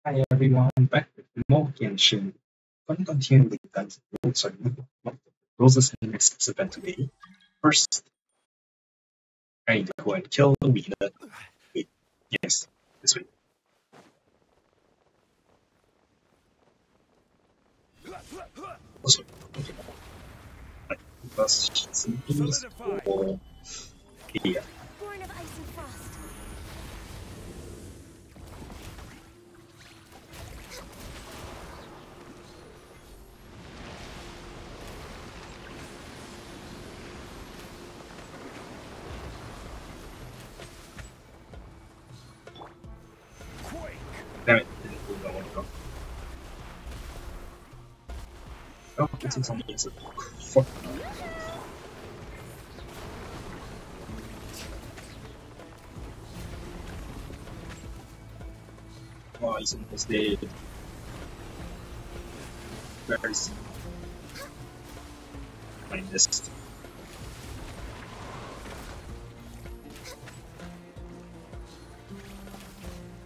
Hi everyone, back with more Genshin. Gonna continue with that Rose's next event today. First, I need to go and kill the leader. Wait, yes, this way. Also, okay. Because she's in peace or yeah. Born of ice and frost. Damn it, didn't move that one go. Oh, it's in something else. Fuck. Oh, he's almost dead. Where is he? I missed.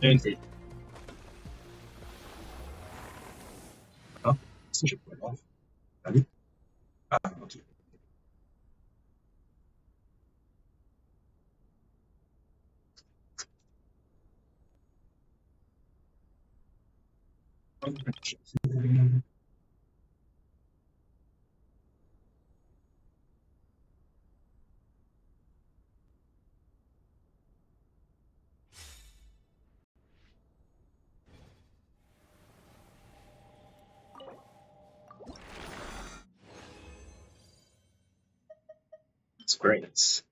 Okay. Oh, such a point off. Ready? Ah, okay. It's great.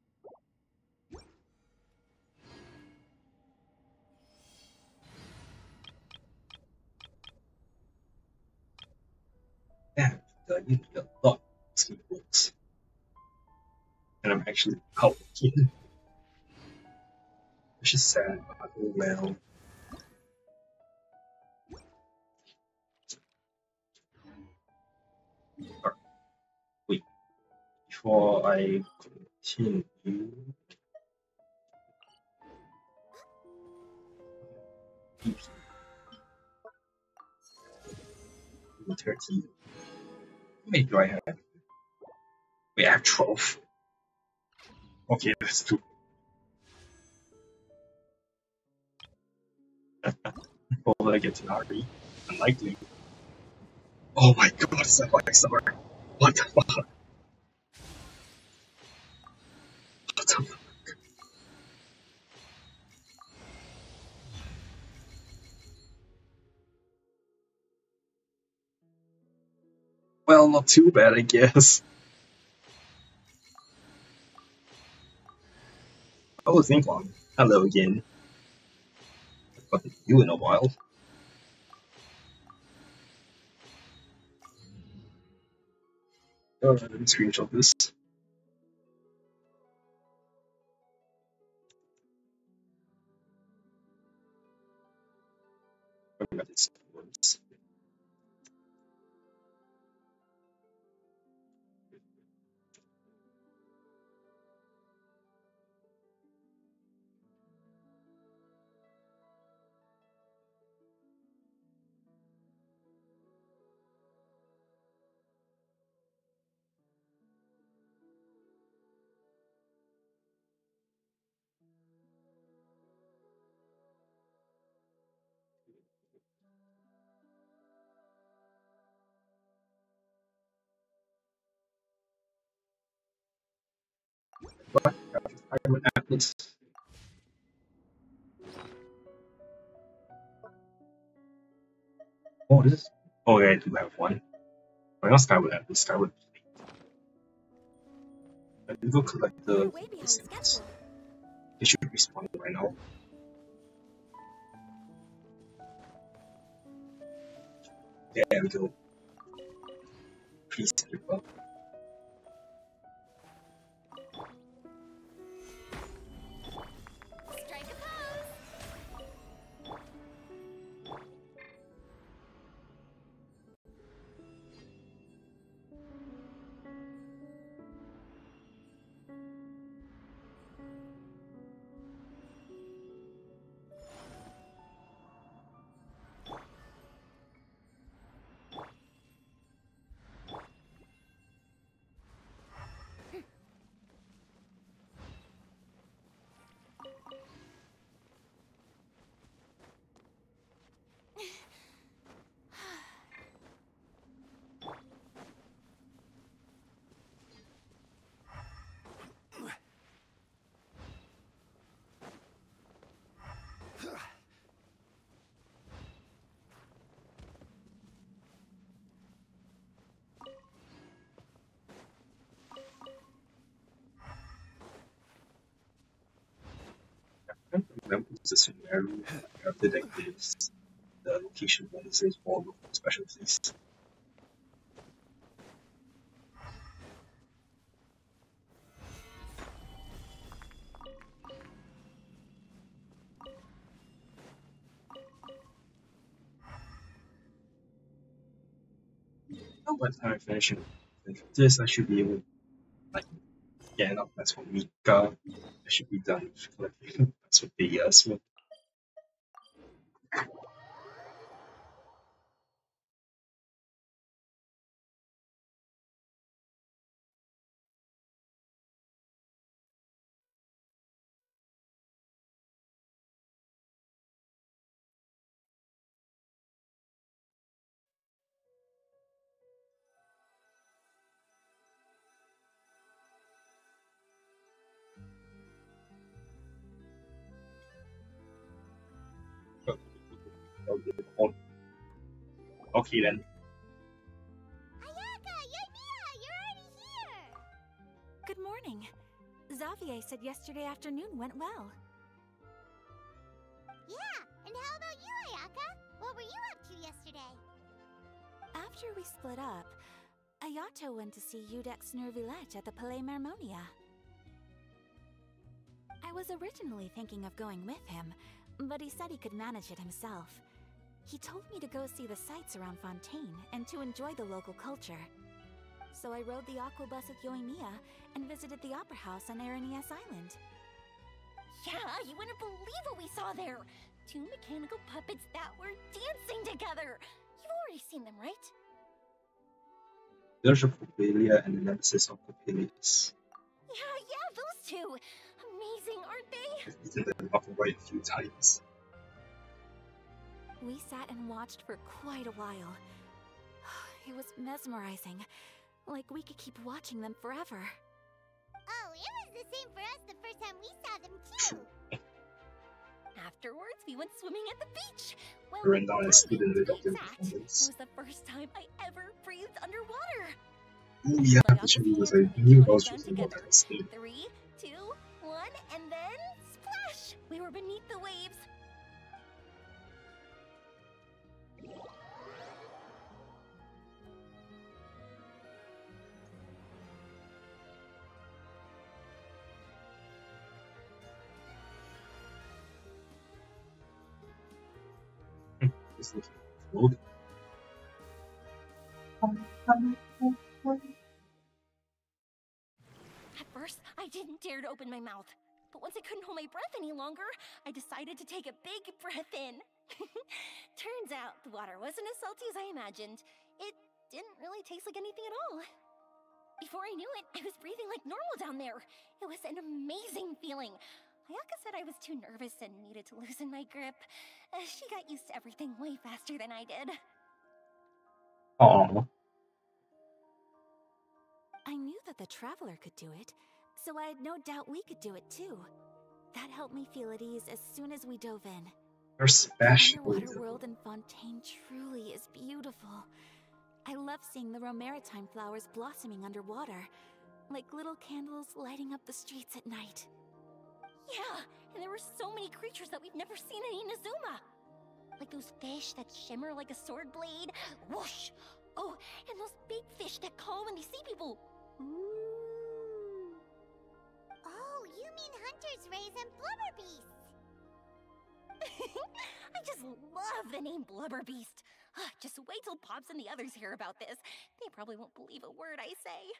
Yeah, I need a lot of skill books. And I'm actually out again. Which is sad, but oh well. Alright, wait, before I continue, 13. How many do I have? We have 12. Okay, that's two. Will I get to Nari? Unlikely. Oh my god, it's a 5-star. What the fuck? What the fuck? Well, not too bad, I guess. Oh, think on. Hello again. Haven't seen you in a while. Let me screenshot this. I got these words. What? Iron Atlas. Oh, this is. Oh, yeah, I do have one. Oh, not Skyward Atlas, Skyward. I did go collect We're the way behind things. schedule. They should be spawning right now. There we go. Please keep up. Strike a pose. remember the scenario after that gives the location bonuses for local specialties. Oh, by the time I finish this, I should be able to like get enough that's for Mika. I should be done with collecting that's for the as well. Okay then. Ayaka, Ymir, you're already here! Good morning. Xavier said yesterday afternoon went well. Yeah, and how about you, Ayaka? What were you up to yesterday? After we split up, Ayato went to see Udex Nervillette at the Palais Marmonia. I was originally thinking of going with him, but he said he could manage it himself. He told me to go see the sights around Fontaine and to enjoy the local culture. So I rode the aqua bus with Yoimiya and visited the opera house on Aranias Island. Yeah, you wouldn't believe what we saw there! Two mechanical puppets that were dancing together! You've already seen them, right? There's a Coppelia and the nemesis of Coppelius. Yeah, those two! Amazing, aren't they? I've beaten them up right a few times. We sat and watched for quite a while. It was mesmerizing. Like we could keep watching them forever. Oh, it was the same for us the first time we saw them, too! Afterwards, we went swimming at the beach! Well, Rendon is diving, even to rid be of their exact. It performance. was the first time I ever breathed underwater! Oh yeah, But the Chinese was hand, I we knew I counted was down using what together. I stayed. 3, 2, 1, and then splash! We were beneath the waves. It's like floating. At first, I didn't dare to open my mouth. But once I couldn't hold my breath any longer, I decided to take a big breath in. Turns out the water wasn't as salty as I imagined. It didn't really taste like anything at all. Before I knew it, I was breathing like normal down there. It was an amazing feeling. Ayaka said I was too nervous and needed to loosen my grip. She got used to everything way faster than I did. Aww. I knew that the Traveler could do it, so I had no doubt we could do it too. That helped me feel at ease as soon as we dove in. They're special. The underwater world in Fontaine truly is beautiful. I love seeing the Romaritime flowers blossoming underwater, like little candles lighting up the streets at night. Yeah, and there were so many creatures that we've never seen in Inazuma. Like those fish that shimmer like a sword blade. Whoosh! Oh, and those big fish that call when they see people. Ooh. Oh, you mean Hunter's Rays and Blubber Beast! I just love the name Blubber Beast. Just wait till Pops and the others hear about this. They probably won't believe a word I say.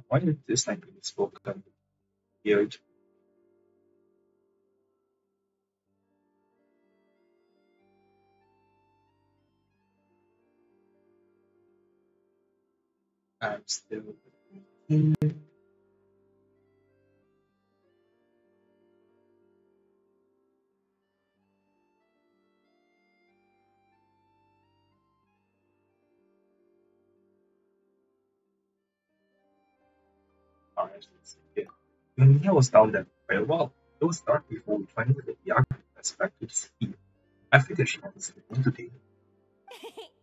Why did this language be spoken here? I'm still in. Alright, let's see. When I was down there for a while, it was dark before we finally made the argument back to the sea. I figured she hadn't slept today.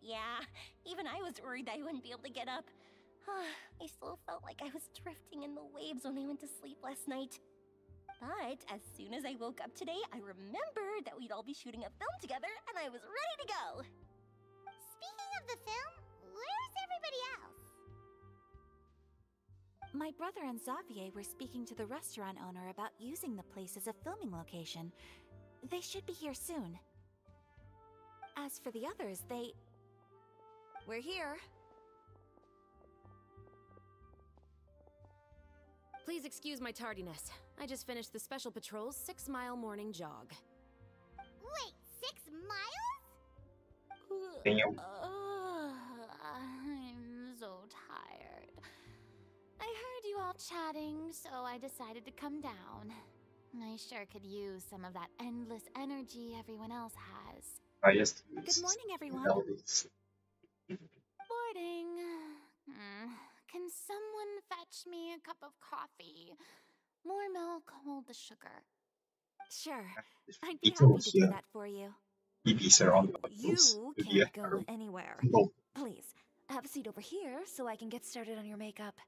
Yeah, even I was worried I wouldn't be able to get up. I still felt like I was drifting in the waves when I went to sleep last night. But as soon as I woke up today, I remembered that we'd all be shooting a film together, and I was ready to go. Speaking of the film, where's everybody else? My brother and Xavier were speaking to the restaurant owner about using the place as a filming location. They should be here soon. As for the others, We're here. Please excuse my tardiness. I just finished the Special Patrol's 6-mile morning jog. Wait, 6 miles? Damn. I'm so tired. I heard you all chatting, so I decided to come down. I sure could use some of that endless energy everyone else has. I just Good morning, everyone. nowadays. Boarding. Can someone fetch me a cup of coffee? More milk, hold the sugar. Sure, I'd be It's happy to also do that for you. EVs around the You bus. can't go anywhere. No, Please, have a seat over here so I can get started on your makeup.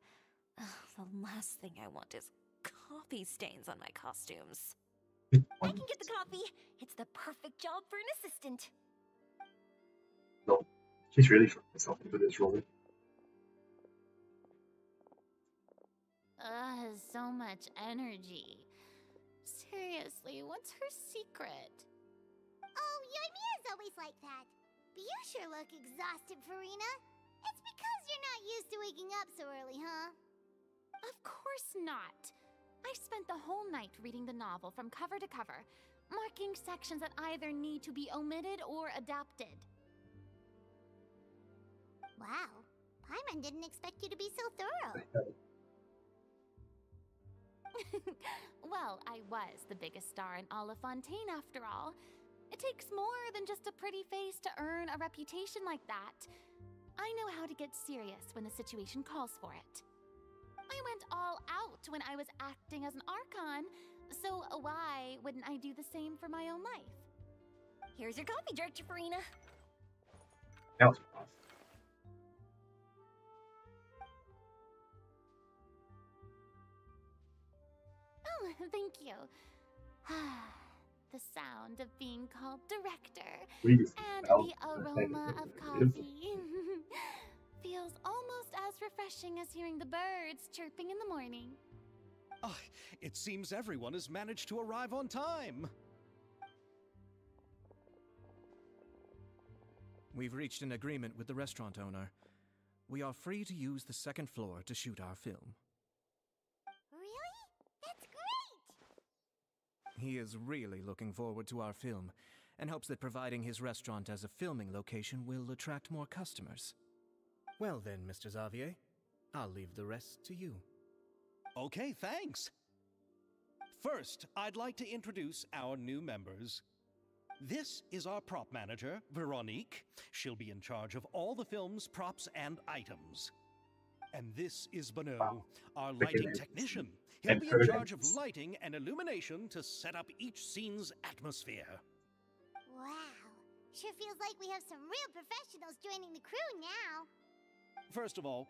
Ugh, the last thing I want is coffee stains on my costumes. I can get the coffee. It's the perfect job for an assistant. no. She's really throwing herself into this role. So much energy. Seriously, what's her secret? Oh, Yoimiya's always like that. But you sure look exhausted, Farina. It's because you're not used to waking up so early, huh? Of course not. I spent the whole night reading the novel from cover to cover, marking sections that either need to be omitted or adapted. Wow, Paimon didn't expect you to be so thorough. Well, I was the biggest star in all of Fontaine after all. It takes more than just a pretty face to earn a reputation like that. I know how to get serious when the situation calls for it. I went all out when I was acting as an Archon, so why wouldn't I do the same for my own life? Here's your coffee, Director Farina. That was awesome. Oh, thank you. The sound of being called director Really and felt the aroma of beautiful. coffee feels almost as refreshing as hearing the birds chirping in the morning. Ah, it seems everyone has managed to arrive on time. We've reached an agreement with the restaurant owner. We are free to use the second floor to shoot our film. Really? That's great! He is really looking forward to our film and hopes that providing his restaurant as a filming location will attract more customers. Well then, Mr. Xavier, I'll leave the rest to you. Okay, thanks. First, I'd like to introduce our new members. This is our prop manager, Veronique. She'll be in charge of all the film's props and items. And this is Bono, our lighting technician. He'll be in charge of lighting and illumination to set up each scene's atmosphere. Wow, sure feels like we have some real professionals joining the crew now. First of all,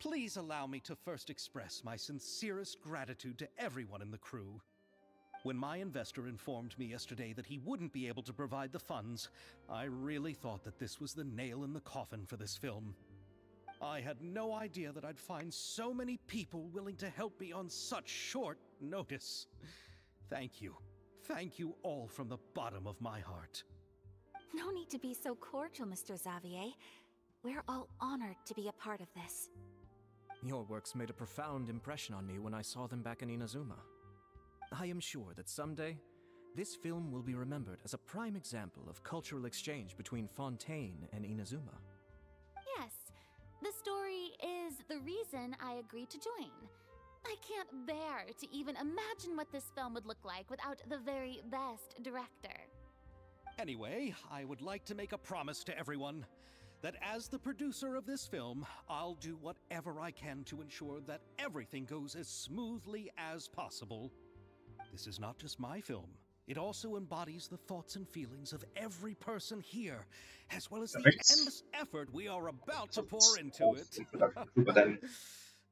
please allow me to first express my sincerest gratitude to everyone in the crew. When my investor informed me yesterday that he wouldn't be able to provide the funds, I really thought that this was the nail in the coffin for this film. I had no idea that I'd find so many people willing to help me on such short notice. Thank you. Thank you all from the bottom of my heart. No need to be so cordial, Mr. Xavier. We're all honored to be a part of this. Your works made a profound impression on me when I saw them back in Inazuma. I am sure that someday, this film will be remembered as a prime example of cultural exchange between Fontaine and Inazuma. Yes, The story is the reason I agreed to join. I can't bear to even imagine what this film would look like without the very best director. Anyway, I would like to make a promise to everyone that as the producer of this film, I'll do whatever I can to ensure that everything goes as smoothly as possible. This is not just my film. It also embodies the thoughts and feelings of every person here, as well as the endless effort we are about to pour into it. But then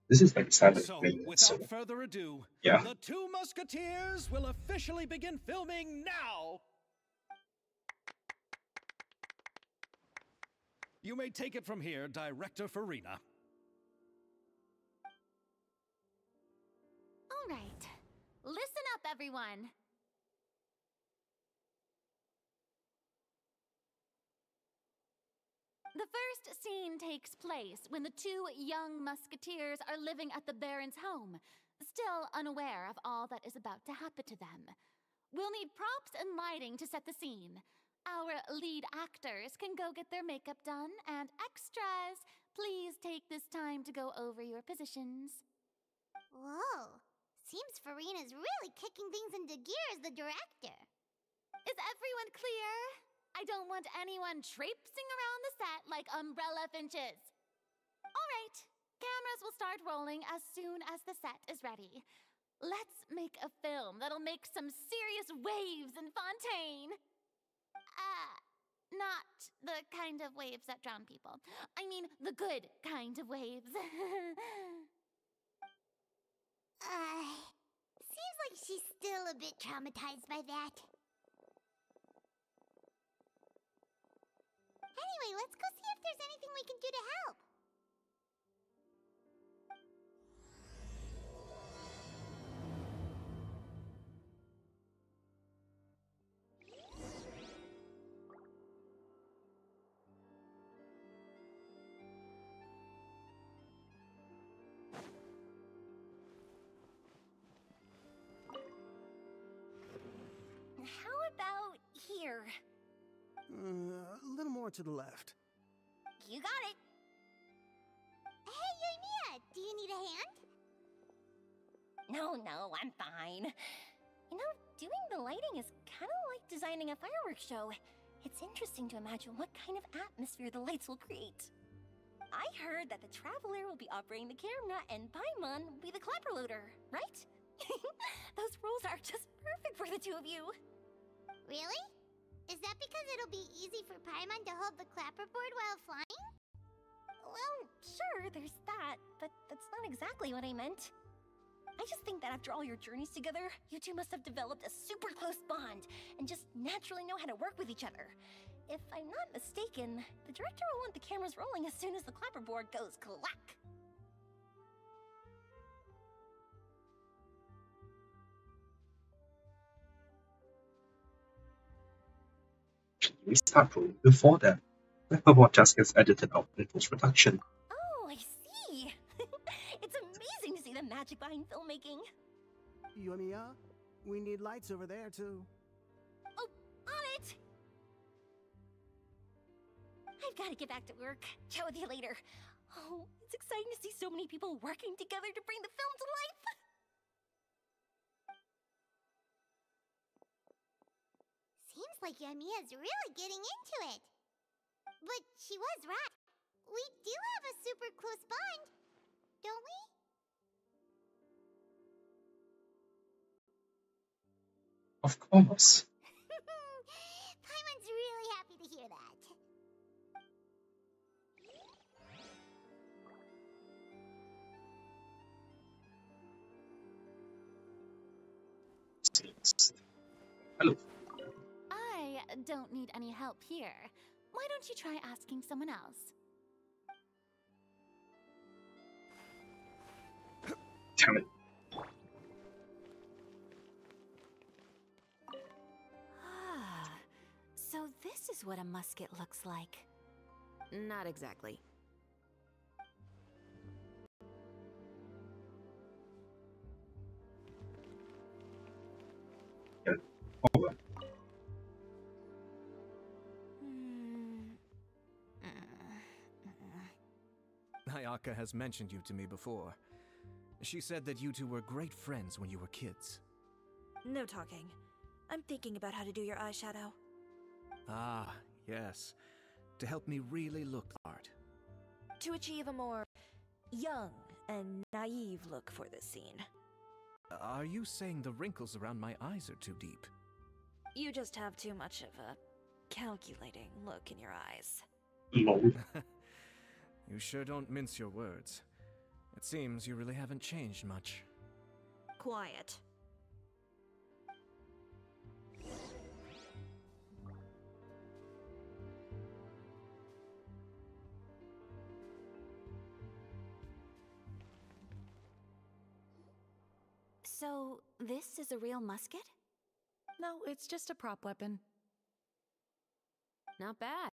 this is like silent So, film, without further ado, yeah. The Two Musketeers will officially begin filming now! You may take it from here, Director Farina. All right. Listen up, everyone. The first scene takes place when the two young musketeers are living at the Baron's home, still unaware of all that is about to happen to them. We'll need props and lighting to set the scene. Our lead actors can go get their makeup done, and extras, please take this time to go over your positions. Whoa. Seems Farina's really kicking things into gear as the director. Is everyone clear? I don't want anyone traipsing around the set like umbrella finches. All right, cameras will start rolling as soon as the set is ready. Let's make a film that'll make some serious waves in Fontaine. Not the kind of waves that drown people. I mean, the good kind of waves. Seems like she's still a bit traumatized by that. Anyway, let's go see if there's anything we can do to help. How about here? A little more to the left. You got it. Hey, Yoimiya, do you need a hand? No, I'm fine. You know, doing the lighting is kind of like designing a fireworks show. It's interesting to imagine what kind of atmosphere the lights will create. I heard that the Traveler will be operating the camera and Paimon will be the clapper loader, right? Those roles are just perfect for the two of you. Really? Is that because it'll be easy for Paimon to hold the clapperboard while flying? Well, sure, there's that, but that's not exactly what I meant. I just think that after all your journeys together, you two must have developed a super close bond and just naturally know how to work with each other. If I'm not mistaken, the director will want the cameras rolling as soon as the clapperboard goes clack. Restart room. Before that, Clapperboard just gets edited out in post-production. Oh, I see. It's amazing to see the magic behind filmmaking. Yoimiya, we need lights over there too. Oh, on it! I've got to get back to work. Chat with you later. Oh, it's exciting to see so many people working together to bring the film to life. Seems like Yoimiya's really getting into it. But she was right. We do have a super close bond, don't we? Of course. Paimon's really happy to hear that. Hello. I don't need any help here. Why don't you try asking someone else? Damn it. So this is what a musket looks like. Not exactly. Yeah. Over. Ayaka has mentioned you to me before. She said that you two were great friends when you were kids. No talking. I'm thinking about how to do your eyeshadow. Ah, yes. To help me really look the part. To achieve a more young and naive look for this scene. Are you saying the wrinkles around my eyes are too deep? You just have too much of a calculating look in your eyes. Lol. You sure don't mince your words. It seems you really haven't changed much. Quiet. So, this is a real musket? No, it's just a prop weapon. Not bad.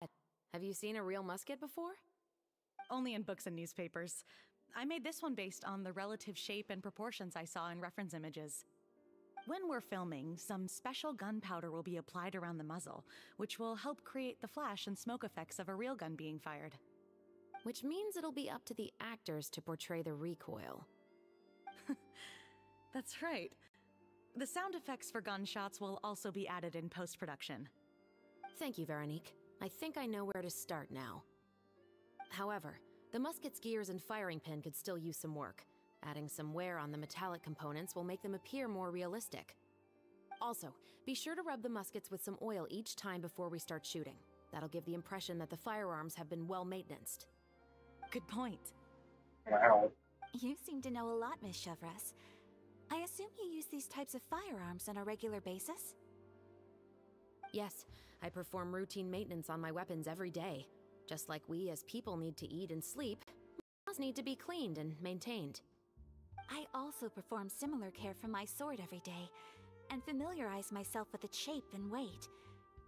Have you seen a real musket before? Only in books and newspapers. I made this one based on the relative shape and proportions I saw in reference images. When we're filming, some special gunpowder will be applied around the muzzle, which will help create the flash and smoke effects of a real gun being fired. Which means it'll be up to the actors to portray the recoil. That's right. The sound effects for gunshots will also be added in post-production. Thank you, Veronique. I think I know where to start now. However, the musket's gears and firing pin could still use some work. Adding some wear on the metallic components will make them appear more realistic. Also, be sure to rub the muskets with some oil each time before we start shooting. That'll give the impression that the firearms have been well maintenanced. Good point. Wow. You seem to know a lot, Miss Chevres. I assume you use these types of firearms on a regular basis? Yes, I perform routine maintenance on my weapons every day. Just like we as people need to eat and sleep, must need to be cleaned and maintained. I also perform similar care for my sword every day, and familiarize myself with its shape and weight,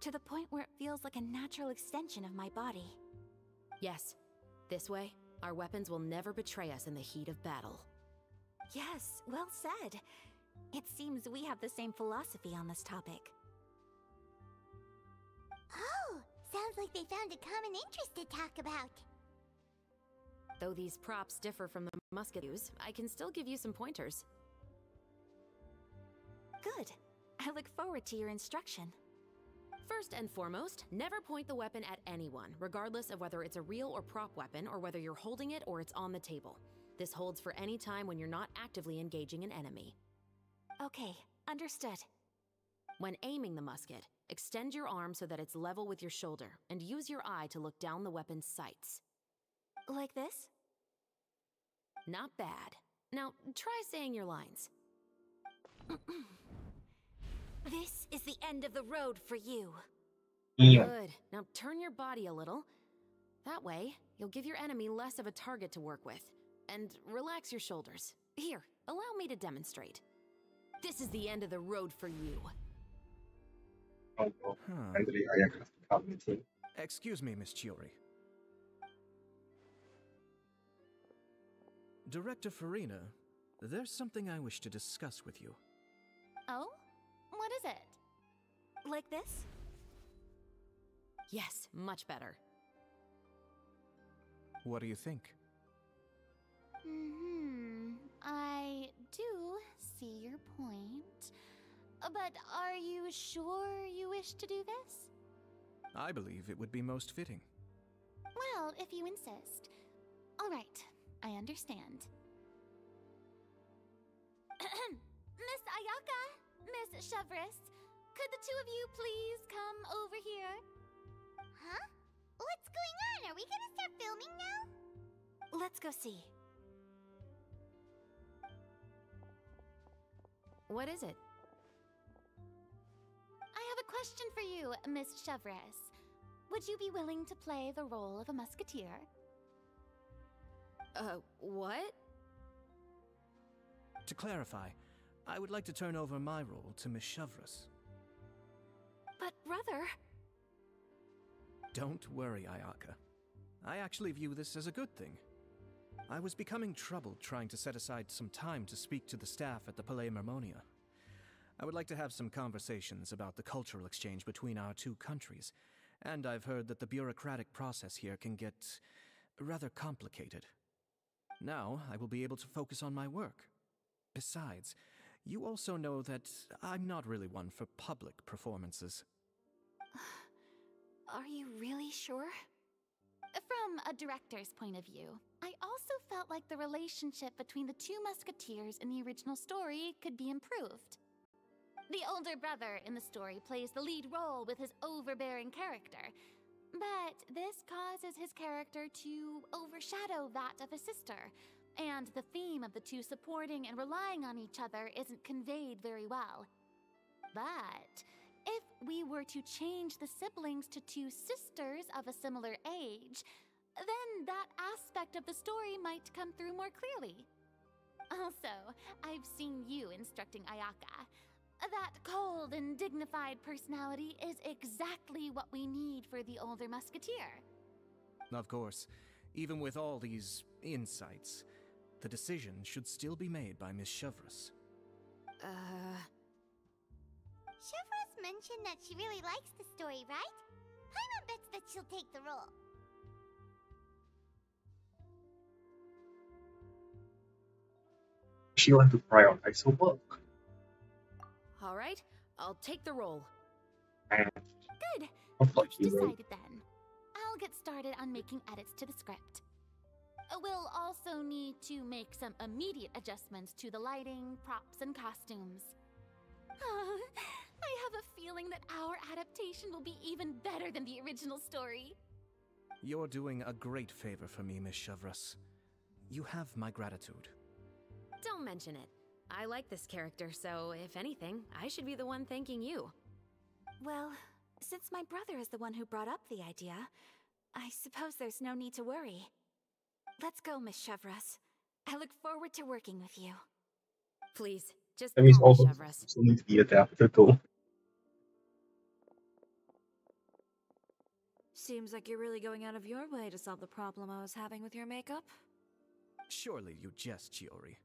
to the point where it feels like a natural extension of my body. Yes, this way, our weapons will never betray us in the heat of battle. Yes, well said. It seems we have the same philosophy on this topic. Oh, sounds like they found a common interest to talk about. Though these props differ from the musket use, I can still give you some pointers. Good. I look forward to your instruction. First and foremost, never point the weapon at anyone, regardless of whether it's a real or prop weapon or whether you're holding it or it's on the table. This holds for any time when you're not actively engaging an enemy. Okay, understood. When aiming the musket, extend your arm so that it's level with your shoulder, and use your eye to look down the weapon's sights. Like this? Not bad. Now, try saying your lines. This is the end of the road for you. Yeah. Good. Now turn your body a little. That way, you'll give your enemy less of a target to work with. And relax your shoulders. Here, allow me to demonstrate. This is the end of the road for you. Oh, well. Huh. Finally, Ayaka has become the team. Excuse me, Miss Chiori. Director Farina, there's something I wish to discuss with you. Oh? What is it? Like this? Yes, much better. What do you think? I do see your point. But are you sure you wish to do this? I believe it would be most fitting. Well, if you insist. All right, I understand. Miss Ayaka, Miss Chevres, could the two of you please come over here? Huh? What's going on? Are we gonna start filming now? Let's go see. What is it? I have a question for you, Miss Chevres. Would you be willing to play the role of a musketeer? What? To clarify, I would like to turn over my role to Miss Chevres. But brother... Don't worry, Ayaka. I actually view this as a good thing. I was becoming troubled trying to set aside some time to speak to the staff at the Palais Mermonia. I would like to have some conversations about the cultural exchange between our two countries, and I've heard that the bureaucratic process here can get rather complicated. Now I will be able to focus on my work. Besides, you also know that I'm not really one for public performances. Are you really sure? From a director's point of view, I also felt like the relationship between the two musketeers in the original story could be improved. The older brother in the story plays the lead role with his overbearing character, but this causes his character to overshadow that of his sister, and the theme of the two supporting and relying on each other isn't conveyed very well. But if we were to change the siblings to two sisters of a similar age, then that aspect of the story might come through more clearly. Also, I've seen you instructing Ayaka. That cold and dignified personality is exactly what we need for the older musketeer. Of course, even with all these insights, the decision should still be made by Miss Chevreuse. Chevreuse mentioned that she really likes the story, right? Paimon bets that she'll take the role. She like to prioritize her work. All right, I'll take the role. And Good. of like It's hero. decided then. I'll get started on making edits to the script. We'll also need to make some immediate adjustments to the lighting, props, and costumes. I have a feeling that our adaptation will be even better than the original story. You're doing a great favor for me, Miss Chevreuse. You have my gratitude. Don't mention it. I like this character, so if anything, I should be the one thanking you. Well, since my brother is the one who brought up the idea, I suppose there's no need to worry. Let's go, Miss Chevreuse. I look forward to working with you. Please, just That means call all me those Chevreuse. also need to be adapted though. Seems like you're really going out of your way to solve the problem I was having with your makeup. Surely you jest, Chiori.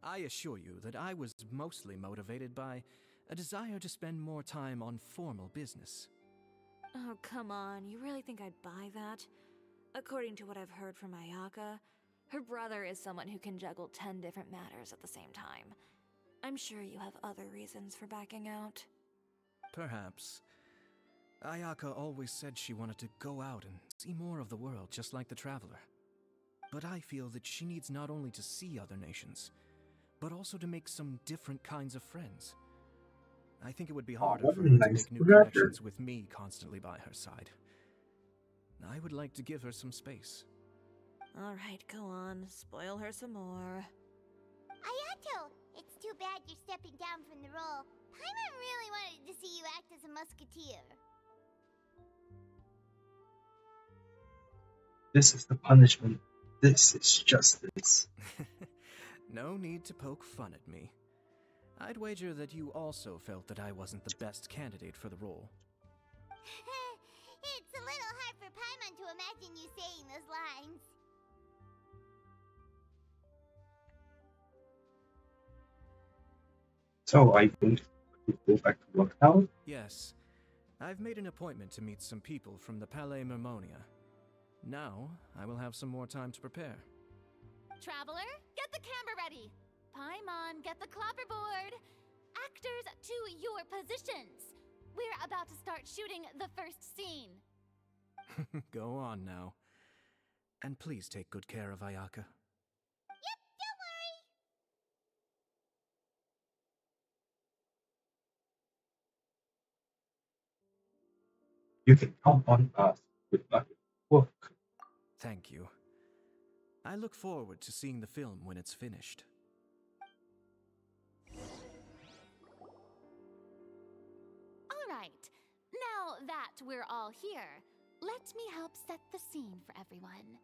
I assure you that I was mostly motivated by a desire to spend more time on formal business. Oh, come on. You really think I'd buy that? According to what I've heard from Ayaka, her brother is someone who can juggle 10 different matters at the same time. I'm sure you have other reasons for backing out. Perhaps. Ayaka always said she wanted to go out and see more of the world, just like the Traveler. But I feel that she needs not only to see other nations, but also to make some different kinds of friends. I think it would be harder what for a her to nice make new director. connections with me constantly by her side. I would like to give her some space. Alright, go on. Spoil her some more. Ayato, it's too bad you're stepping down from the role. Paimon really wanted to see you act as a musketeer. This is the punishment. This is justice. No need to poke fun at me. I'd wager that you also felt that I wasn't the best candidate for the role. It's a little hard for Paimon to imagine you saying those lines. So I going to go back to work now. Yes, I've made an appointment to meet some people from the Palais Mermonia. Now, I will have some more time to prepare. Traveler, get the camera ready. Paimon, get the clapperboard. Actors, to your positions. We're about to start shooting the first scene. Go on now. And please take good care of Ayaka. Yep, don't worry. You can count on us with my work. Thank you. I look forward to seeing the film when it's finished. All right, now that we're all here, let me help set the scene for everyone.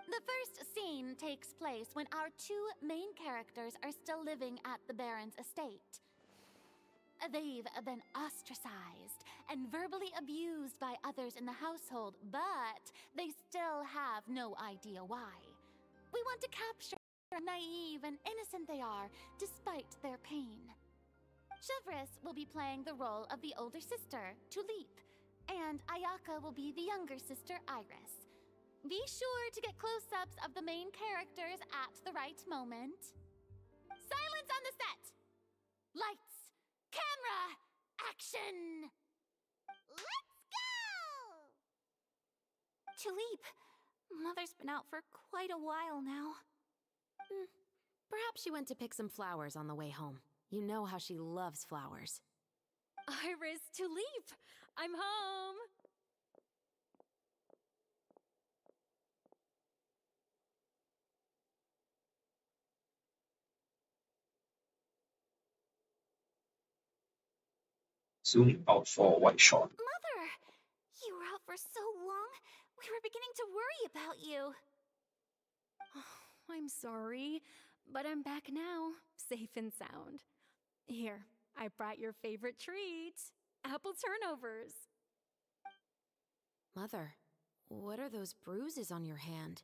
The first scene takes place when our two main characters are still living at the Baron's estate. They've been ostracized and verbally abused by others in the household, but they still have no idea why. We want to capture how naive and innocent they are, despite their pain. Chevreuse will be playing the role of the older sister, Tulip, and Ayaka will be the younger sister, Iris. Be sure to get close-ups of the main characters at the right moment. Silence on the set! Lights, camera, action! Let's go! Tulip, Mother's been out for quite a while now. Perhaps she went to pick some flowers on the way home. You know how she loves flowers. Iris, Tulip! I'm home! Zoom out for a white shot. Mother! You were out for so long, we were beginning to worry about you. I'm sorry, but I'm back now, safe and sound. Here, I brought your favorite treat, apple turnovers. Mother, what are those bruises on your hand?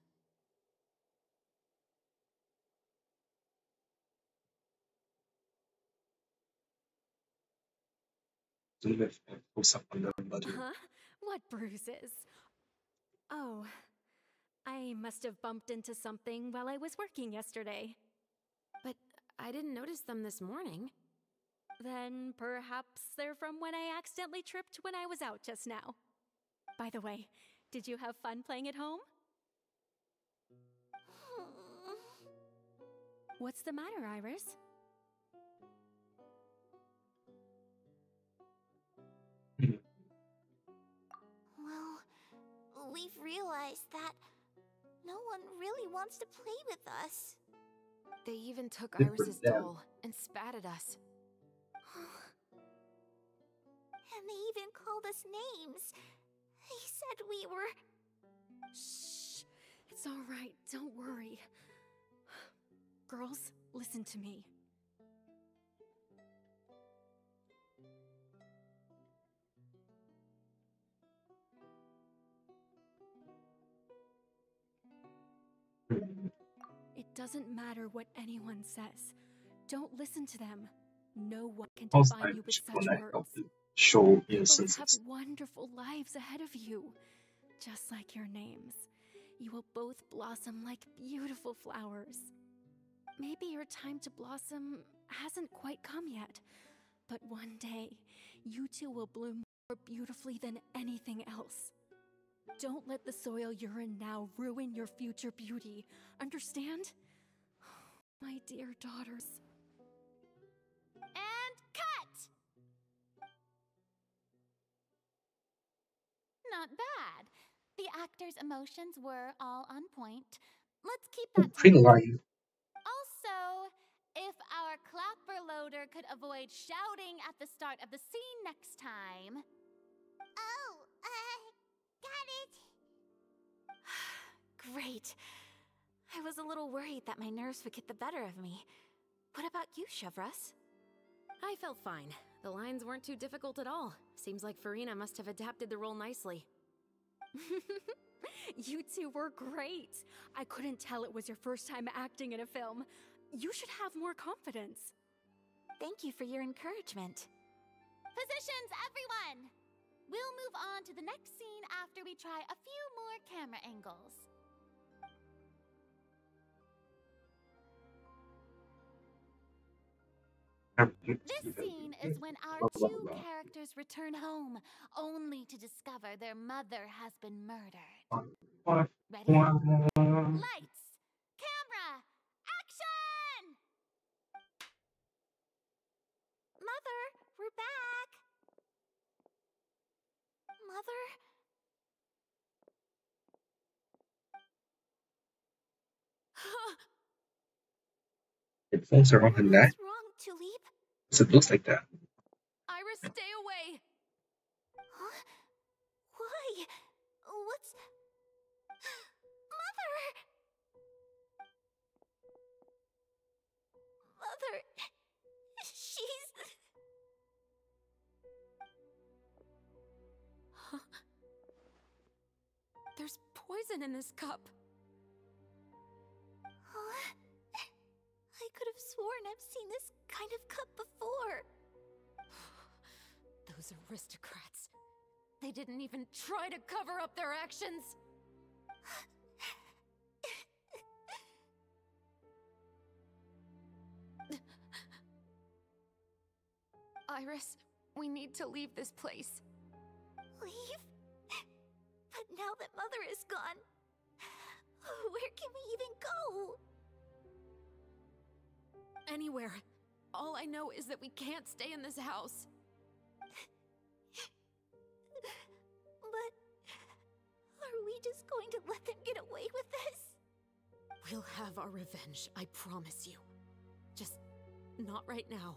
Zoom with a close-up on the body. Huh? What bruises? Oh, I must have bumped into something while I was working yesterday. But I didn't notice them this morning. Then perhaps they're from when I accidentally tripped when I was out just now. By the way, did you have fun playing at home? What's the matter, Iris? Well, we've realized that no one really wants to play with us. They even took Good for Iris's them. doll and spat at us. And they even called us names. They said we were... Shh. It's all right. Don't worry. Girls, listen to me. It doesn't matter what anyone says. Don't listen to them. No one can Most define you times with she such wanna help words. to show You both innocence. have wonderful lives ahead of you. Just like your names. You will both blossom like beautiful flowers. Maybe your time to blossom hasn't quite come yet, but one day, you two will bloom more beautifully than anything else. Don't let the soil you're in now ruin your future beauty. Understand? My dear daughters. And cut! Not bad. The actors' emotions were all on point. Let's keep that Pretty tense. line. Also, if our clapper loader could avoid shouting at the start of the scene next time. Oh, got it. Great. I was a little worried that my nerves would get the better of me. What about you, Chevros? I felt fine. The lines weren't too difficult at all. Seems like Farina must have adapted the role nicely. You two were great. I couldn't tell it was your first time acting in a film. You should have more confidence. Thank you for your encouragement. Positions, everyone! We'll move on to the next scene after we try a few more camera angles. This scene is when our two characters return home, only to discover their mother has been murdered. Ready? Lights! Camera! Action! Mother, we're back. Mother? Headphones around her neck. What's wrong, Tulip? So it looks like that. Iris, stay away! Huh? Why? What's... Mother! Mother... She's... There's poison in this cup. Huh? I could have sworn I've seen this kind of cup before. Those aristocrats. They didn't even try to cover up their actions! Iris, we need to leave this place. Leave? But now that Mother is gone, where can we even go? Anywhere. All I know is that we can't stay in this house. But are we just going to let them get away with this? We'll have our revenge, I promise you. Just not right now.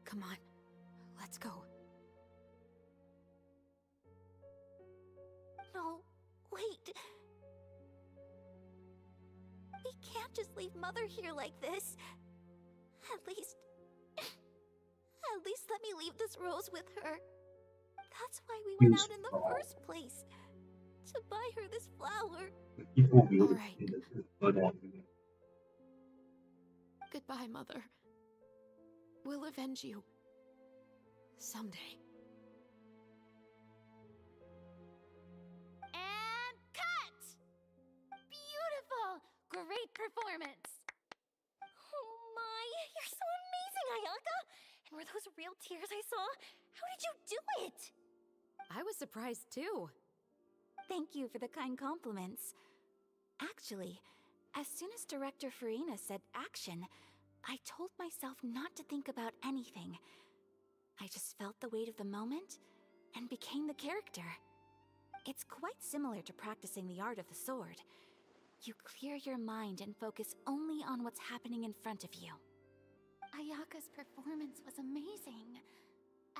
Come on, let's go. No, wait. We can't just leave Mother here like this. At least let me leave this rose with her. That's why we went out in the first place. To buy her this flower. People will All right. blood on you. Goodbye, Mother. We'll avenge you. Someday. And cut! Beautiful! Great performance! Oh my, you're so amazing, Ayaka! And were those real tears I saw? How did you do it? I was surprised too. Thank you for the kind compliments. Actually, as soon as Director Farina said action, I told myself not to think about anything. I just felt the weight of the moment and became the character. It's quite similar to practicing the art of the sword. You clear your mind and focus only on what's happening in front of you. Ayaka's performance was amazing.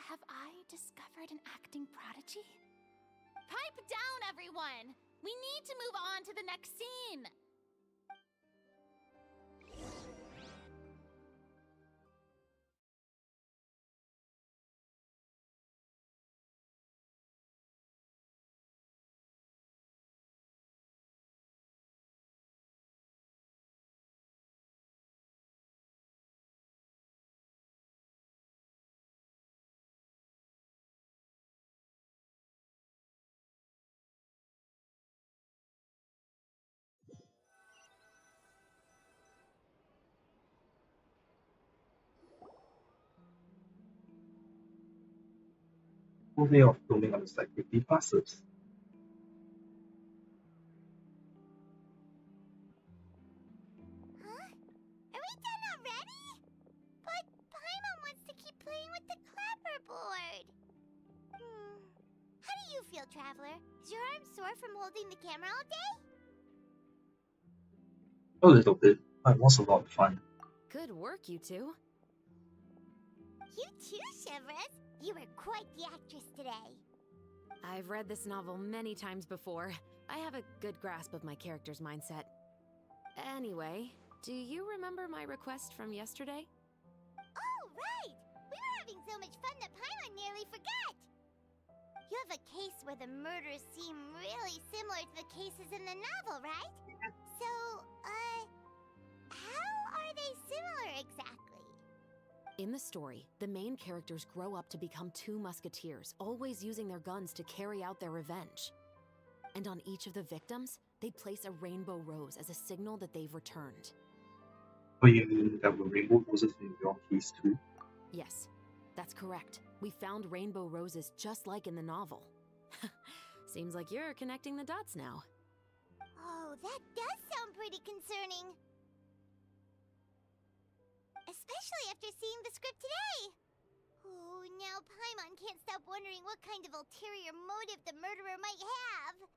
Have I discovered an acting prodigy? Pipe down, everyone! We need to move on to the next scene! Full way of filming on the site quickly passes. Huh? Are we done already? But Paimon wants to keep playing with the clapperboard. How do you feel, Traveler? Is your arm sore from holding the camera all day? A little bit, but it was a lot of fun. Good work, you two. You too, Shivers. You were quite the actress today. I've read this novel many times before. I have a good grasp of my character's mindset. Anyway, do you remember my request from yesterday? Oh, right! We were having so much fun that Paimon nearly forgot! You have a case where the murders seem really similar to the cases in the novel, right? So, how are they similar exactly? In the story, the main characters grow up to become two musketeers, always using their guns to carry out their revenge. And on each of the victims, they place a rainbow rose as a signal that they've returned. But you mean there were rainbow roses in your case too? Yes, that's correct. We found rainbow roses just like in the novel. Seems like you're connecting the dots now. Oh, that does sound pretty concerning. Especially after seeing the script today. Oh, now Paimon can't stop wondering what kind of ulterior motive the murderer might have.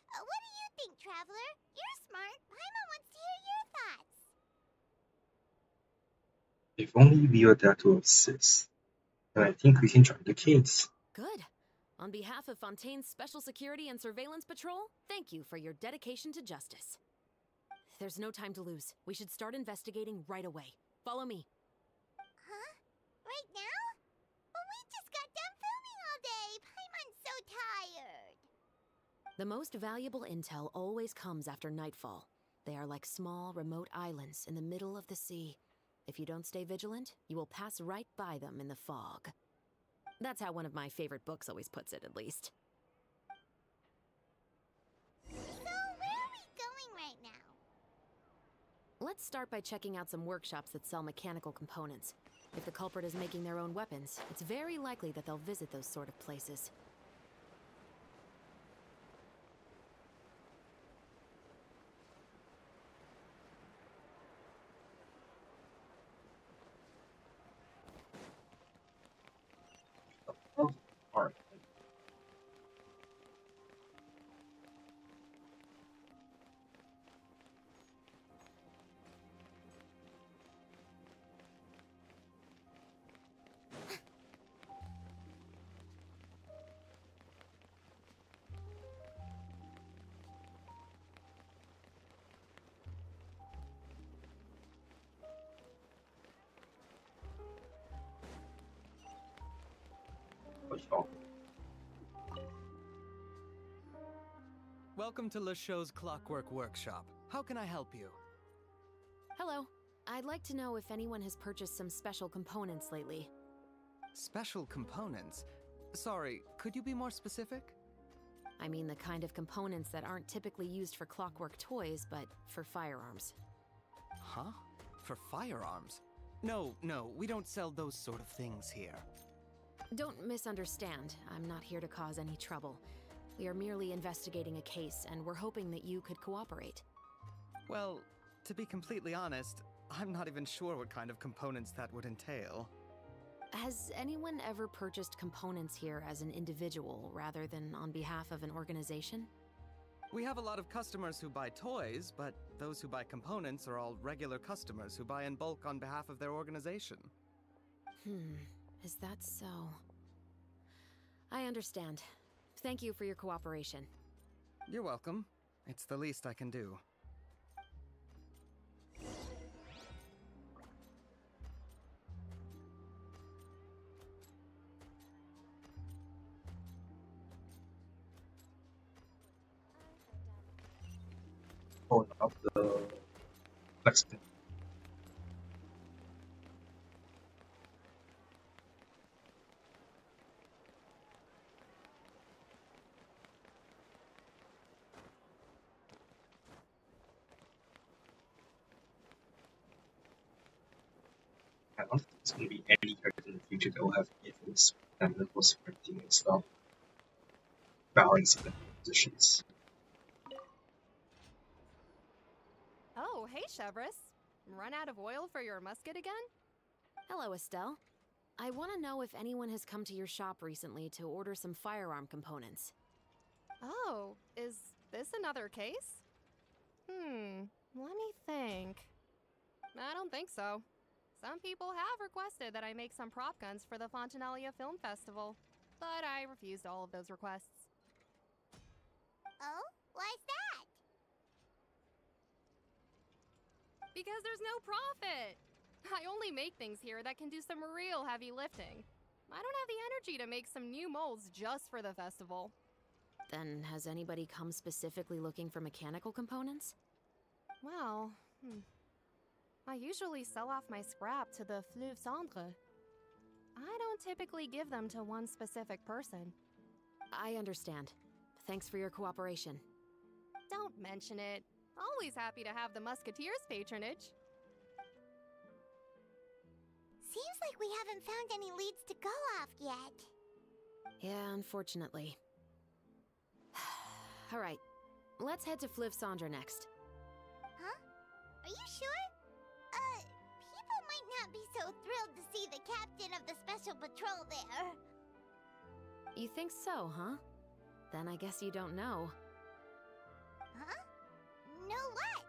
What do you think, Traveler? You're smart. Paimon wants to hear your thoughts. If only we were there to assist, then I think we can try the case. Good. On behalf of Fontaine's Special Security and Surveillance Patrol, thank you for your dedication to justice. There's no time to lose. We should start investigating right away. Follow me. Huh? Right now? Well, we just got done filming all day. Paimon's so tired. The most valuable intel always comes after nightfall. They are like small, remote islands in the middle of the sea. If you don't stay vigilant, you will pass right by them in the fog. That's how one of my favorite books always puts it, at least. So, where are we going right now? Let's start by checking out some workshops that sell mechanical components. If the culprit is making their own weapons, it's very likely that they'll visit those sort of places. Oh, alright. Oh, Welcome to LeChaux's Clockwork Workshop. How can I help you? Hello. I'd like to know if anyone has purchased some special components lately. Special components? Sorry, could you be more specific? I mean the kind of components that aren't typically used for clockwork toys, but for firearms. Huh? For firearms? No, we don't sell those sort of things here. Don't misunderstand. I'm not here to cause any trouble. We are merely investigating a case, and we're hoping that you could cooperate. Well, to be completely honest, I'm not even sure what kind of components that would entail. Has anyone ever purchased components here as an individual rather than on behalf of an organization? We have a lot of customers who buy toys, but those who buy components are all regular customers who buy in bulk on behalf of their organization. Is that so? I understand. Thank you for your cooperation. You're welcome. It's the least I can do. hold up the flexibility. I don't think there's going to be any character in the future that will have influence and mental sprinting and stuff. Balancing the positions. Oh, hey, Chevris. Run out of oil for your musket again? Hello, Estelle. I want to know if anyone has come to your shop recently to order some firearm components. Oh, is this another case? Let me think. I don't think so. Some people have requested that I make some prop guns for the Fontanalia Film Festival, but I refused all of those requests. Oh? Why's that? Because there's no profit! I only make things here that can do some real heavy lifting. I don't have the energy to make some new molds just for the festival. Then has anybody come specifically looking for mechanical components? Well, I usually sell off my scrap to the Fleuve Cendre. I don't typically give them to one specific person. I understand. Thanks for your cooperation. Don't mention it. Always happy to have the Musketeers' patronage. Seems like we haven't found any leads to go off yet. Yeah, unfortunately. Alright, let's head to Fleuve Cendre next. Huh? Are you sure? People might not be so thrilled to see the captain of the special patrol there. You think so, huh? Then I guess you don't know. Huh? Know what?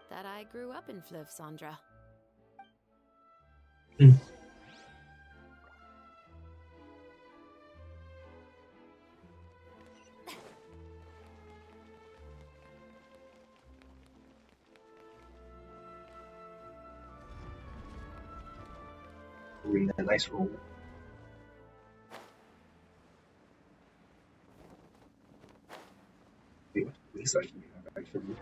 That I grew up in Fleuve Cendre. Doing a nice roll. Wait, what wings actually have actually.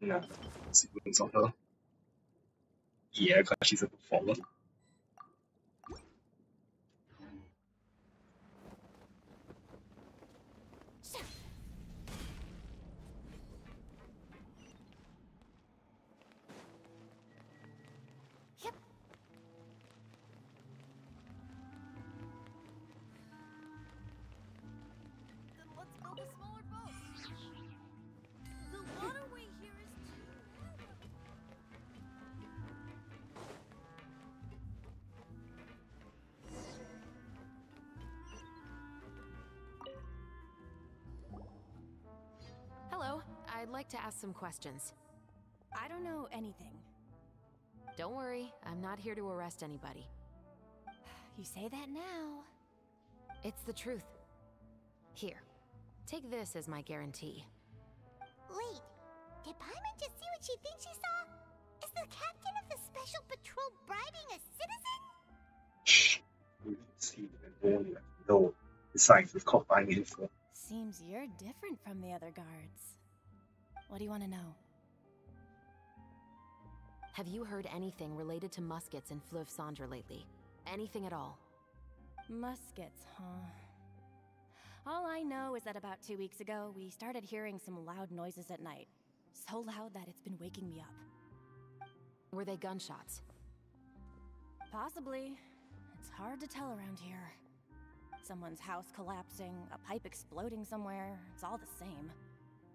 No, sequence on her. Yeah, because she's a performer. Yep. Then let's build a smaller boat. The waterway here is too narrow. Hello, I'd like to ask some questions. I don't know anything. Don't worry, I'm not here to arrest anybody. You say that now. It's the truth. Here, take this as my guarantee. Wait, did Paimon just see what she thinks she saw? Is the captain of the special patrol bribing a citizen? Shh. We can see and warn you. No. Besides, we've caught buying info. Seems you're different from the other guards. What do you want to know? Have you heard anything related to Muskets in Fleuve Cendre lately? Anything at all? Muskets, huh? All I know is that about 2 weeks ago, we started hearing some loud noises at night. So loud that it's been waking me up. Were they gunshots? Possibly. It's hard to tell around here. Someone's house collapsing, a pipe exploding somewhere, it's all the same.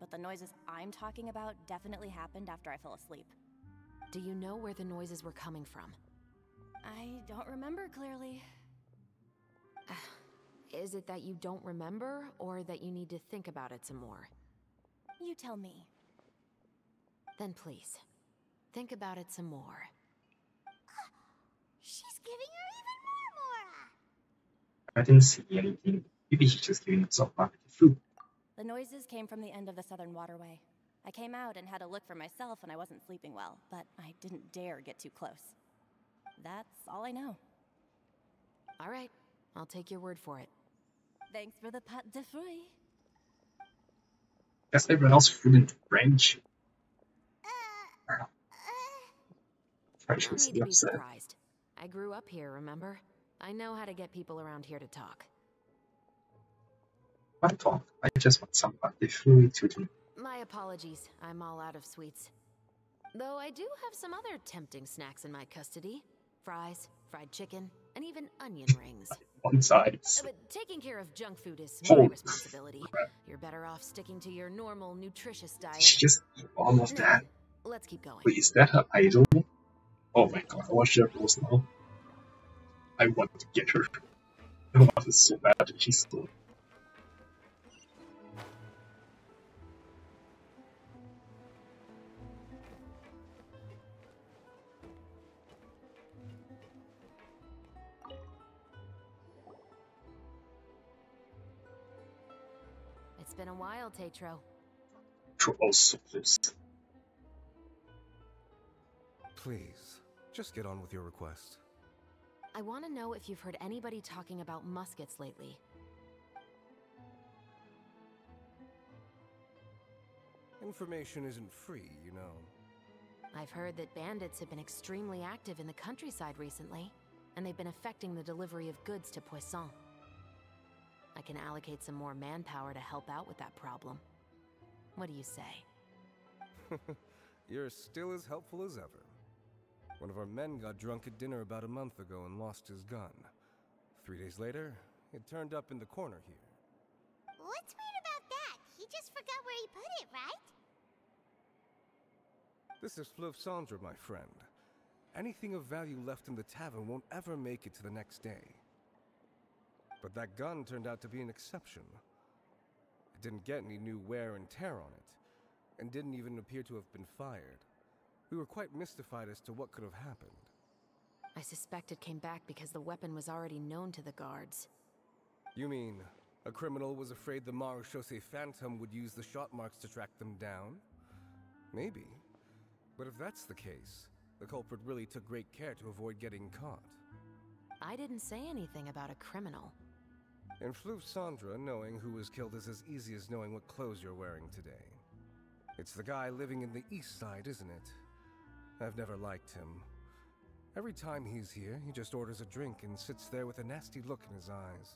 But the noises I'm talking about definitely happened after I fell asleep. Do you know where the noises were coming from? I don't remember clearly. Is it that you don't remember, or that you need to think about it some more? You tell me. Then please, think about it some more. She's giving her even more Mora! I didn't see anything. Maybe she's just giving herself back to food. The noises came from the end of the southern waterway. I came out and had a look for myself and I wasn't sleeping well, but I didn't dare get too close. That's all I know. All right, I'll take your word for it. Thanks for the pâte de fruits. Guess everyone else fluent in French. French No was need to be upset. surprised. I grew up here, remember? I know how to get people around here to talk. I thought I just want some pâte de fruits to drink. My apologies, I'm all out of sweets. Though I do have some other tempting snacks in my custody. Fries, fried chicken, and even onion rings. One side. But taking care of junk food is Oh, my responsibility. crap. You're better off sticking to your normal, nutritious diet. She just eat all of No, that. let's keep going. Wait, is that her idol? Oh my god, I watch her post now. I want to get her. I want her so bad that she's so. It's been a while, Tetro. Oh, so close. Please, just get on with your request. I want to know if you've heard anybody talking about muskets lately. Information isn't free, you know. I've heard that bandits have been extremely active in the countryside recently, and they've been affecting the delivery of goods to Poisson. I can allocate some more manpower to help out with that problem. What do you say? You're still as helpful as ever. One of our men got drunk at dinner about a month ago and lost his gun. 3 days later, it turned up in the corner here. What's weird about that? He just forgot where he put it, right? This is Fleuve Cendre, my friend. Anything of value left in the tavern won't ever make it to the next day. But that gun turned out to be an exception. It didn't get any new wear and tear on it, and didn't even appear to have been fired. We were quite mystified as to what could have happened. I suspect it came back because the weapon was already known to the guards. You mean, a criminal was afraid the Marechaussee Phantom would use the shot marks to track them down? Maybe. But if that's the case, The culprit really took great care to avoid getting caught. I didn't say anything about a criminal. In Fleuve Sandra, knowing who was killed is as easy as knowing what clothes you're wearing today. It's the guy living in the East Side, isn't it? I've never liked him. Every time he's here, he just orders a drink and sits there with a nasty look in his eyes.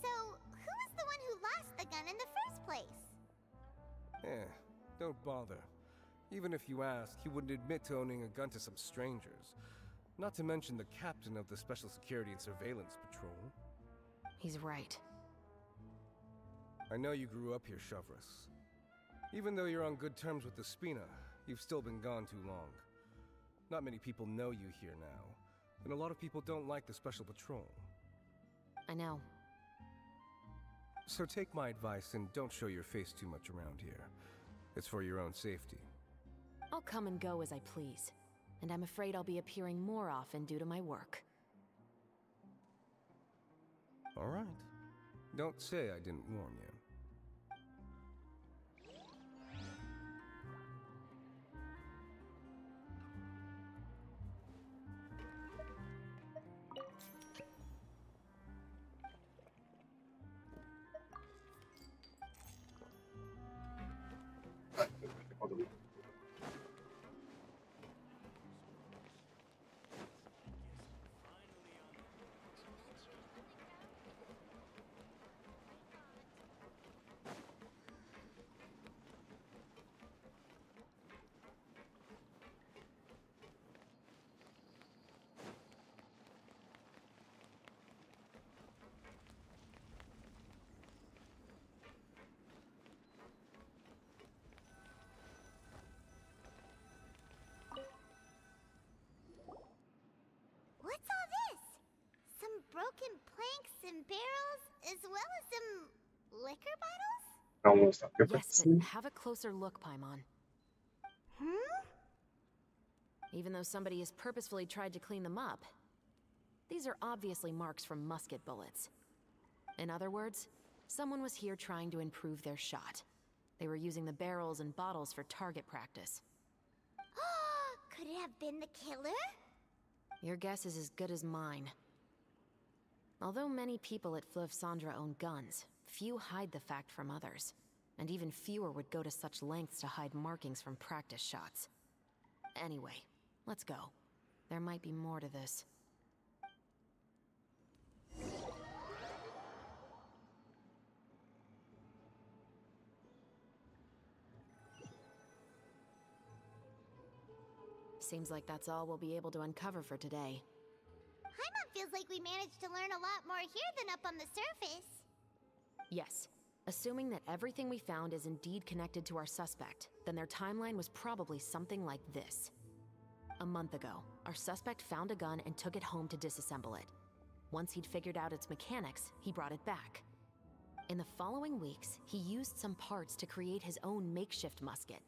So, who was the one who lost the gun in the first place? Don't bother. Even if you ask, he wouldn't admit to owning a gun to some strangers. Not to mention the captain of the Special Security and Surveillance Patrol. He's right. I know you grew up here, Shavras. Even though you're on good terms with the Spina, you've still been gone too long. Not many people know you here now, and a lot of people don't like the Special Patrol. I know. So take my advice and don't show your face too much around here. It's for your own safety. I'll come and go as I please, and I'm afraid I'll be appearing more often due to my work. All right. Don't say I didn't warn you. What's all this? Some broken planks and barrels, as well as some liquor bottles? Almost a Yes, but have a closer look, Paimon. Even though somebody has purposefully tried to clean them up, these are obviously marks from musket bullets. In other words, someone was here trying to improve their shot. They were using the barrels and bottles for target practice. Could it have been the killer? Your guess is as good as mine. Although many people at Fleuve Sandra own guns, few hide the fact from others. And even fewer would go to such lengths to hide markings from practice shots. Anyway, let's go. There might be more to this. Seems like that's all we'll be able to uncover for today. Paimon feels like we managed to learn a lot more here than up on the surface. Yes. Assuming that everything we found is indeed connected to our suspect, then their timeline was probably something like this. A month ago, our suspect found a gun and took it home to disassemble it. Once he'd figured out its mechanics, he brought it back. In the following weeks, he used some parts to create his own makeshift musket,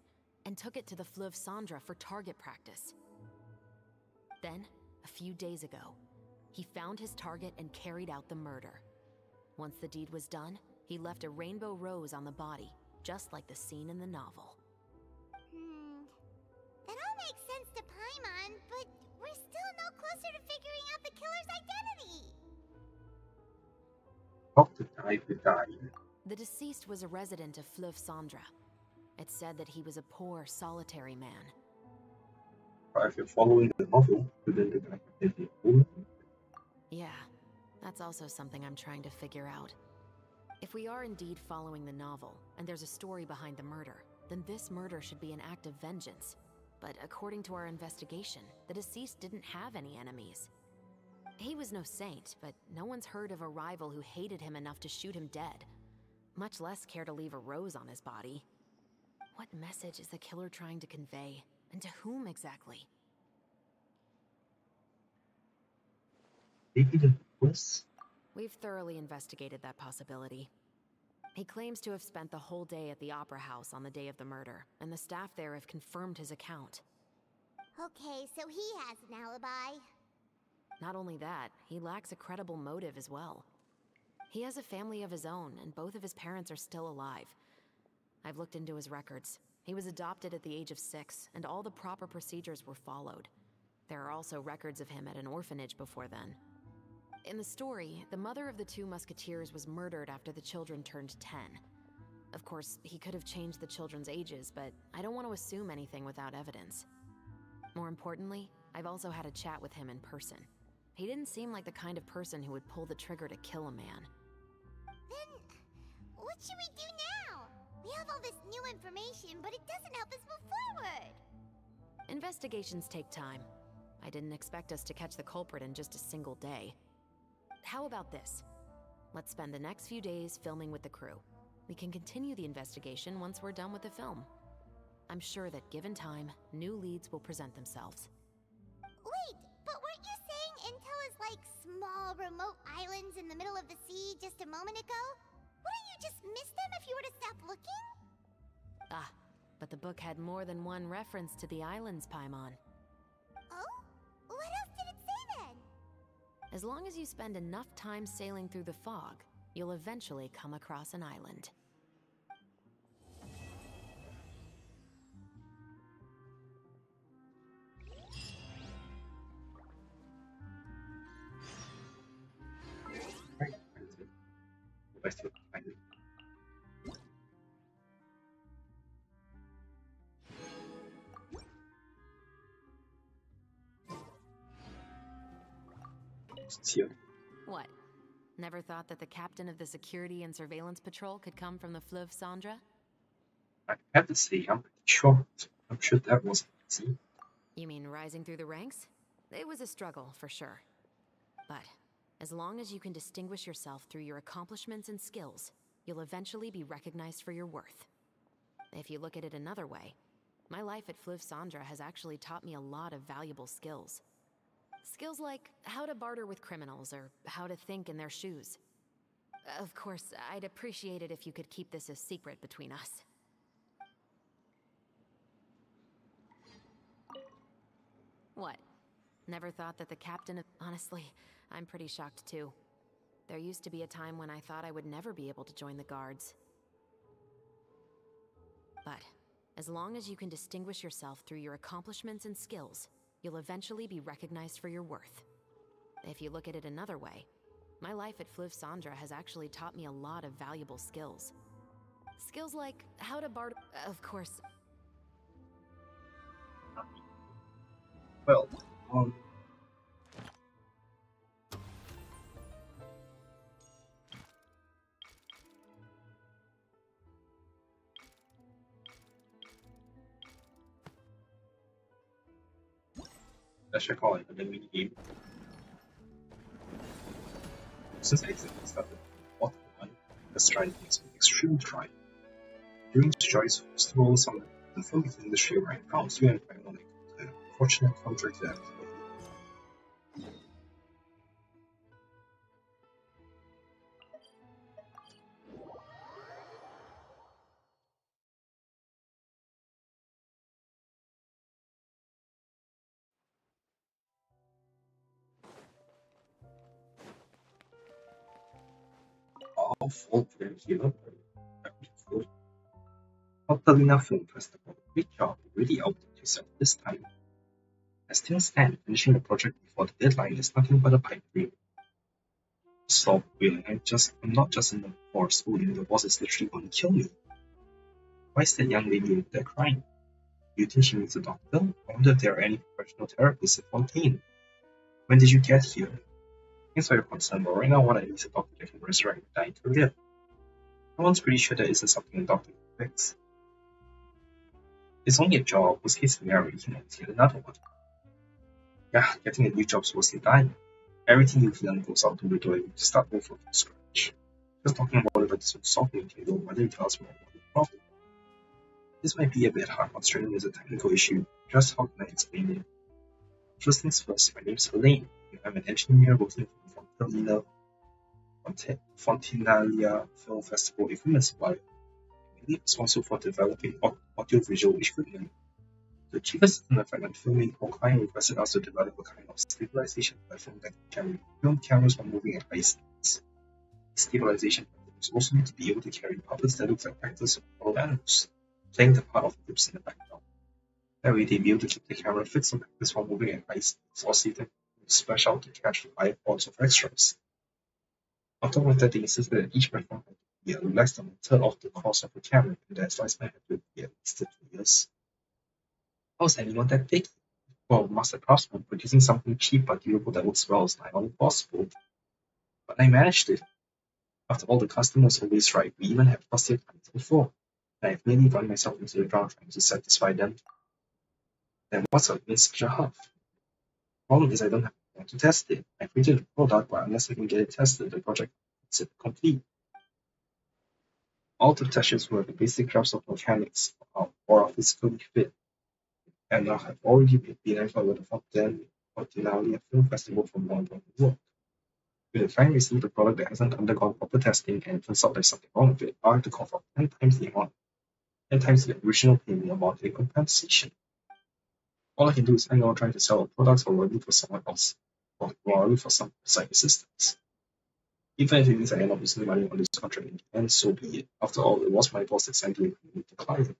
and took it to the Fleuve Sandra for target practice. Then, a few days ago, he found his target and carried out the murder. Once the deed was done, he left a rainbow rose on the body, just like the scene in the novel. That all makes sense to Paimon, but we're still no closer to figuring out the killer's identity. To die. The deceased was a resident of Fleuve Sandra. It's said that he was a poor, solitary man. But if you're following the novel, then the guy is the owner. Yeah, that's also something I'm trying to figure out. If we are indeed following the novel, and there's a story behind the murder, then this murder should be an act of vengeance. But according to our investigation, the deceased didn't have any enemies. He was no saint, but no one's heard of a rival who hated him enough to shoot him dead, much less care to leave a rose on his body. What message is the killer trying to convey, and to whom exactly? Maybe the twist? We've thoroughly investigated that possibility. He claims to have spent the whole day at the Opera House on the day of the murder, and the staff there have confirmed his account. Okay, so he has an alibi. Not only that, he lacks a credible motive as well. He has a family of his own, and both of his parents are still alive. I've looked into his records. He was adopted at the age of 6, and all the proper procedures were followed. There are also records of him at an orphanage before then. In the story, the mother of the 2 musketeers was murdered after the children turned 10. Of course, he could have changed the children's ages, but I don't want to assume anything without evidence. More importantly, I've also had a chat with him in person. He didn't seem like the kind of person who would pull the trigger to kill a man. Then, what should we do now? We have all this new information, but it doesn't help us move forward. Investigations take time. I didn't expect us to catch the culprit in just a single day. How about this? Let's spend the next few days filming with the crew. We can continue the investigation once we're done with the film. I'm sure that given time, new leads will present themselves. Wait, but weren't you saying Intel is like small, remote islands in the middle of the sea just a moment ago? Wouldn't you just miss them if you were to stop looking? Ah, but the book had more than one reference to the islands, Paimon. Oh? What else did it say then? As long as you spend enough time sailing through the fog, you'll eventually come across an island. I still find it. It's here. What? Never thought that the captain of the security and surveillance patrol could come from the Fleuve Cendres? I have to say, I'm pretty shocked. I'm sure that wasn't easy. You mean rising through the ranks? It was a struggle, for sure. But as long as you can distinguish yourself through your accomplishments and skills, you'll eventually be recognized for your worth. If you look at it another way, my life at Fleuve Cendres has actually taught me a lot of valuable skills. Skills like how to barter with criminals or how to think in their shoes. Of course, I'd appreciate it if you could keep this a secret between us. What? Never thought that the captain of... Honestly, I'm pretty shocked too. There used to be a time when I thought I would never be able to join the guards. But as long as you can distinguish yourself through your accomplishments and skills, you'll eventually be recognized for your worth. If you look at it another way, my life at Fleuve Cendres has actually taught me a lot of valuable skills. Skills like how to barter... Of course... Well, I should call it a mini game. Since I accidentally started the one, this try makes me extremely try. During the choice, through some the film industry right now, you and I like the fortunate contract that all full for here. Catalina Film Festival, great job, really outdid yourself this time. As things stand, finishing the project before the deadline is nothing but a pipe dream. Stop wheeling, I'm not just in the force schooling, the boss is literally going to kill me. Why is that young lady in there crying? Do you think she needs a doctor? I wonder if there are any professional therapists at Fontaine. When did you get here? Thanks for your concern, but right now what I need is a doctor that can resurrect a dying career. No one's pretty sure that isn't something a doctor can fix. It's only a job, worst case scenario, you can get another one. Yeah, getting a new job's worse than dying. Everything you've learned goes out the window and you start over from scratch. Just talking about it like this will solve anything, though, whether you tell us more about the problem. This might be a bit hard considering it's a technical issue. Just how can I explain it? First things first, my name's Elaine. I'm an engineer working for the Fontinalia Film Festival equipment supplier. I'm responsible for developing audiovisual equipment. The cheapest system effect on filming, our client requested us to develop a kind of stabilization platform that can film cameras while moving at high speeds. Stabilization platforms also need to be able to carry puppets that look like actors or animals. playing the part of groups in the background. That way they be able to keep the camera fixed on actors while moving at high speeds, or see them splash out to catch the eyeballs of extras. On top of that, they insisted that each platform had to be less than a third of the cost of the camera, and that lifespan had to be at least 2 years. How is anyone that big? Well, master craftsman producing something cheap but durable that works well is not only possible. But I managed it. After all, the customers always right. We even had fussier clients before. And I've nearly run myself into the ground trying to satisfy them. Then what's up in such a huff? Problem is I don't have time to test it. I created a product, but unless I can get it tested, the project is complete. All the tests were the basic grasp of mechanics or of physically fit, and I have already been identified with the top 10 ordinarily a film festival from London work. When I finally receive a product that hasn't undergone proper testing and it turns out there's something wrong with it, I have to call for 10 times the amount, 10 times the original payment amount in compensation. All I can do is hang on trying to sell a product or look for someone else, or look for some side assistance. Even if it means I end up losing money on this contract in the end, so be it. After all, it was my boss that signed the agreement with the client.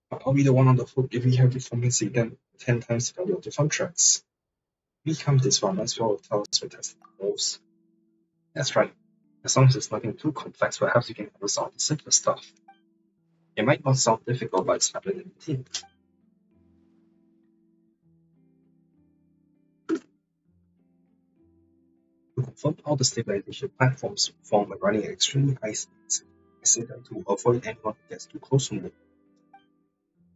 But I'll be the one on the hook if we have to compensate them 10 times the value of the contracts. We come this far, might as well tell us what testing involves. That's right. As long as it's nothing too complex, perhaps you can handle some of the simpler stuff. It might not sound difficult, but it's harder than you think. To confirm how the stabilization platforms perform when running at extremely high speeds, I set them to avoid anyone who gets too close to me.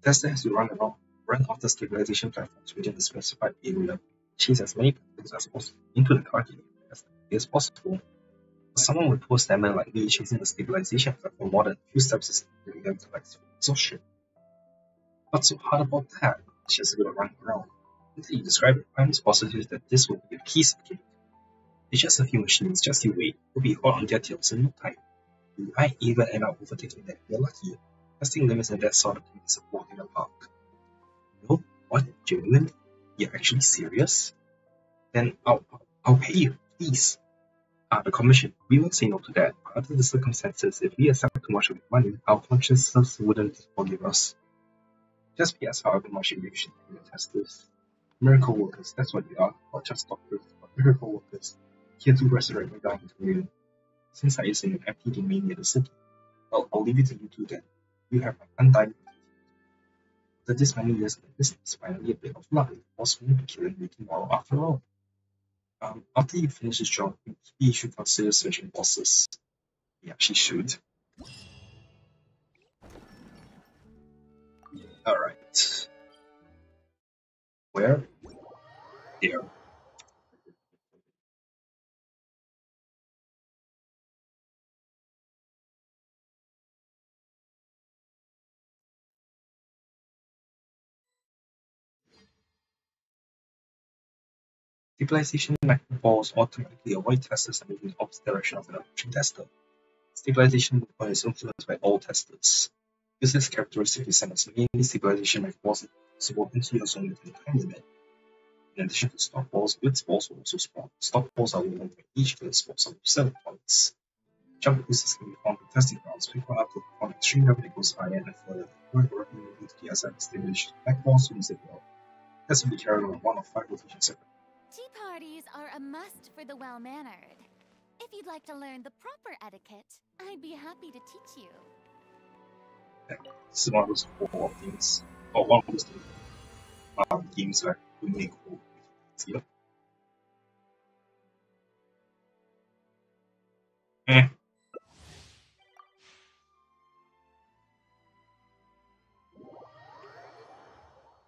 Tester has to run off the stabilization platforms within the specified area, chase as many particles as possible into the target as possible. For someone with poor stamina like me, chasing the stabilization platform more than a few steps is giving them to exhaustion. What's so hard about that? It's just a bit of running around. Until you describe it, I'm positive that this will be a piece of cake. It's just a few machines, just you wait. We'll be hot on their tails in no time. You might even end up overtaking them if you're lucky. Testing limits and that sort of thing is a walk in the park. No? What? Genuine? You're actually serious? Then I'll pay you, please. The commission. We won't say no to that. But under the circumstances, if we accept too much of your money, our consciences wouldn't forgive us. Just pay us however much you wish to pay the testers. Miracle workers, that's what we are. Not just doctors, but miracle workers. Here to resurrect the dying community. Since I is in an empty domain near the city, I'll leave it to you to then. You have my undying gratitude. After this many years in business, finally a bit of luck. It was going to kill me tomorrow after all. After you finish this job, you should consider switching bosses. Yeah, she should. Alright. Where? There. Stabilization balls automatically avoid testers and move in the opposite direction of an approaching tester. Stabilization movement is influenced by all testers. This characteristic is sent as mainly stabilization balls possible into your zone within the time limit. In addition to stop balls, blitz balls will also spawn. Stop balls are one for each blitz balls of 7 points. Jump boosters can be found in testing grounds. People have to perform extreme level that goes higher and further. However, you need to be assigned stimulation back balls to use it well. This will be carried on one of 5 rotations separate. Tea parties are a must for the well-mannered. If you'd like to learn the proper etiquette, I'd be happy to teach you. This is one of those 4 things, or one of those games that would make cool.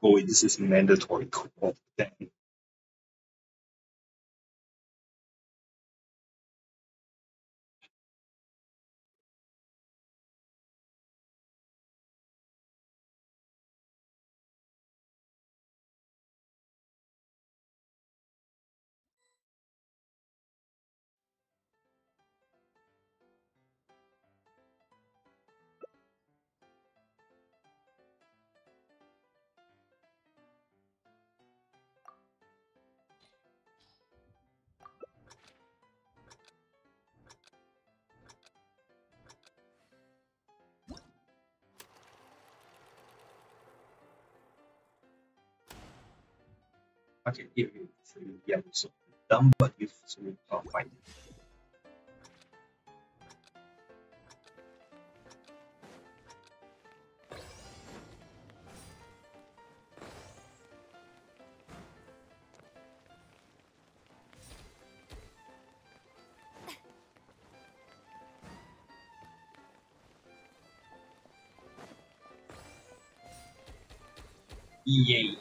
Oh wait, this is mandatory co-op. Dang. Okay, here it's yellow, so dumb but useful fight. Yay.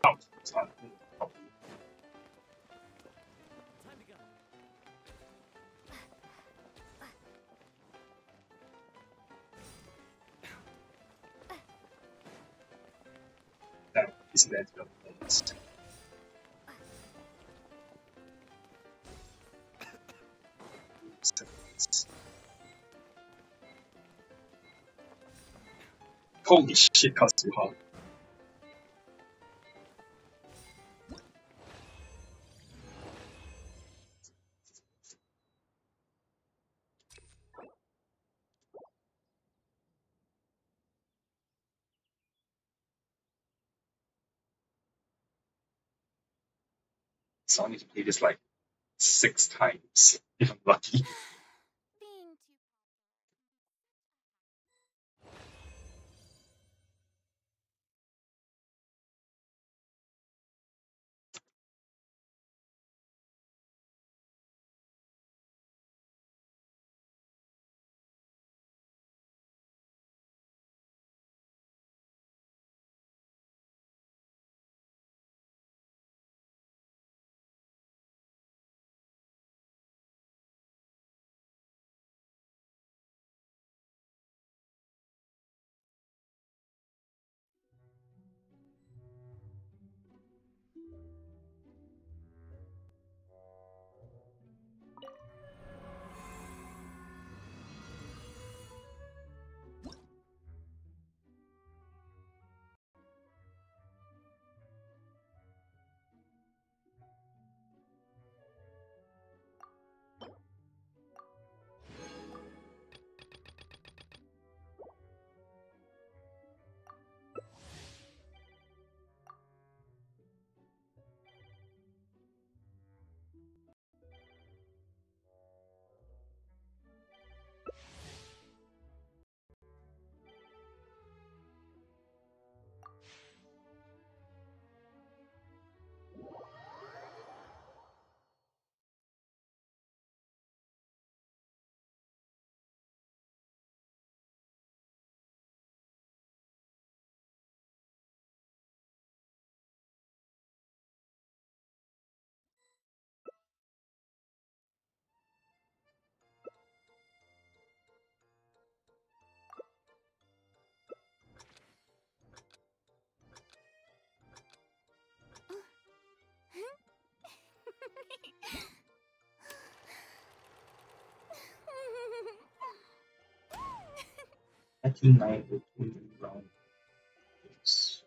Oh, it's not. Time to go. That is that the performance. Holy shit, Kazuha. So I need to play this like 6 times if I'm lucky. Being too I think I would win round. Yes.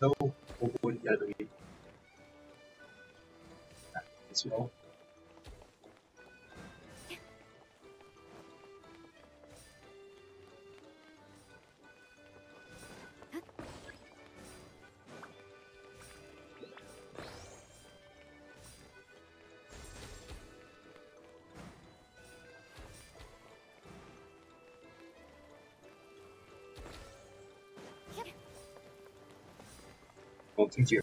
No, we'll go the other way as well. thank you.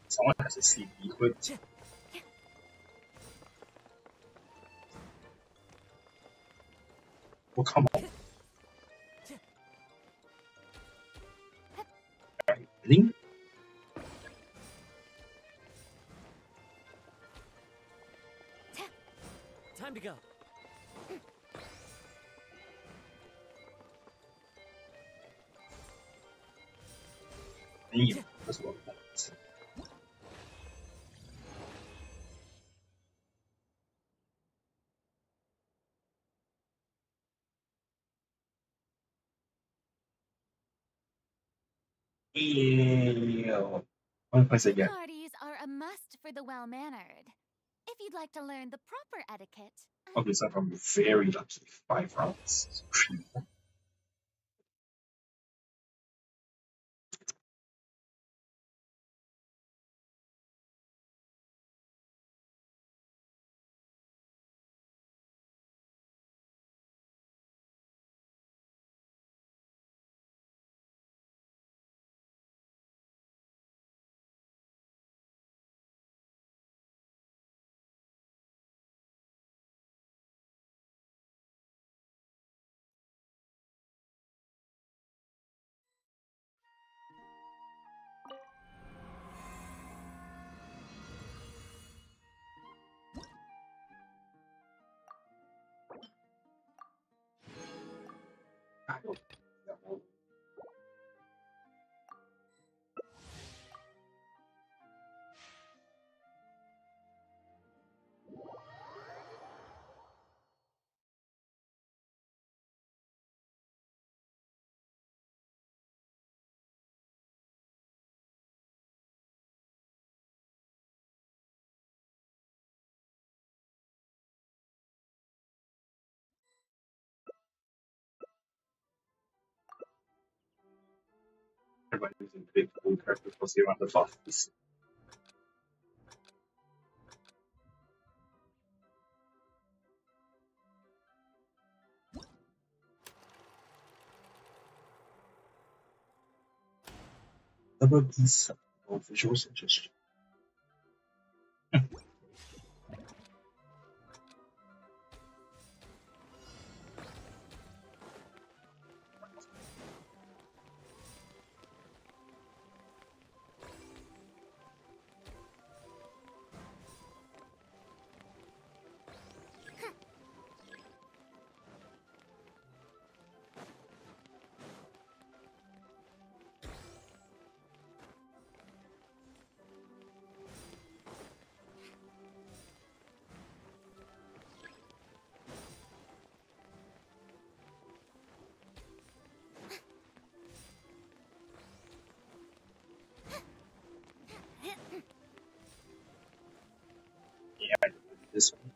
Someone has a CD hood. Oh, come on. Alright, Link? Time to go. Damn, that's what I want. Ew. One place again. Parties are a must for the well-mannered. If you'd like to learn the proper etiquette, Okay, so I'm very lucky. 5 rounds. I don't know. Everybody using big blue characters was here on the buffs. Double piece of visual suggestion. Yeah, I did this one.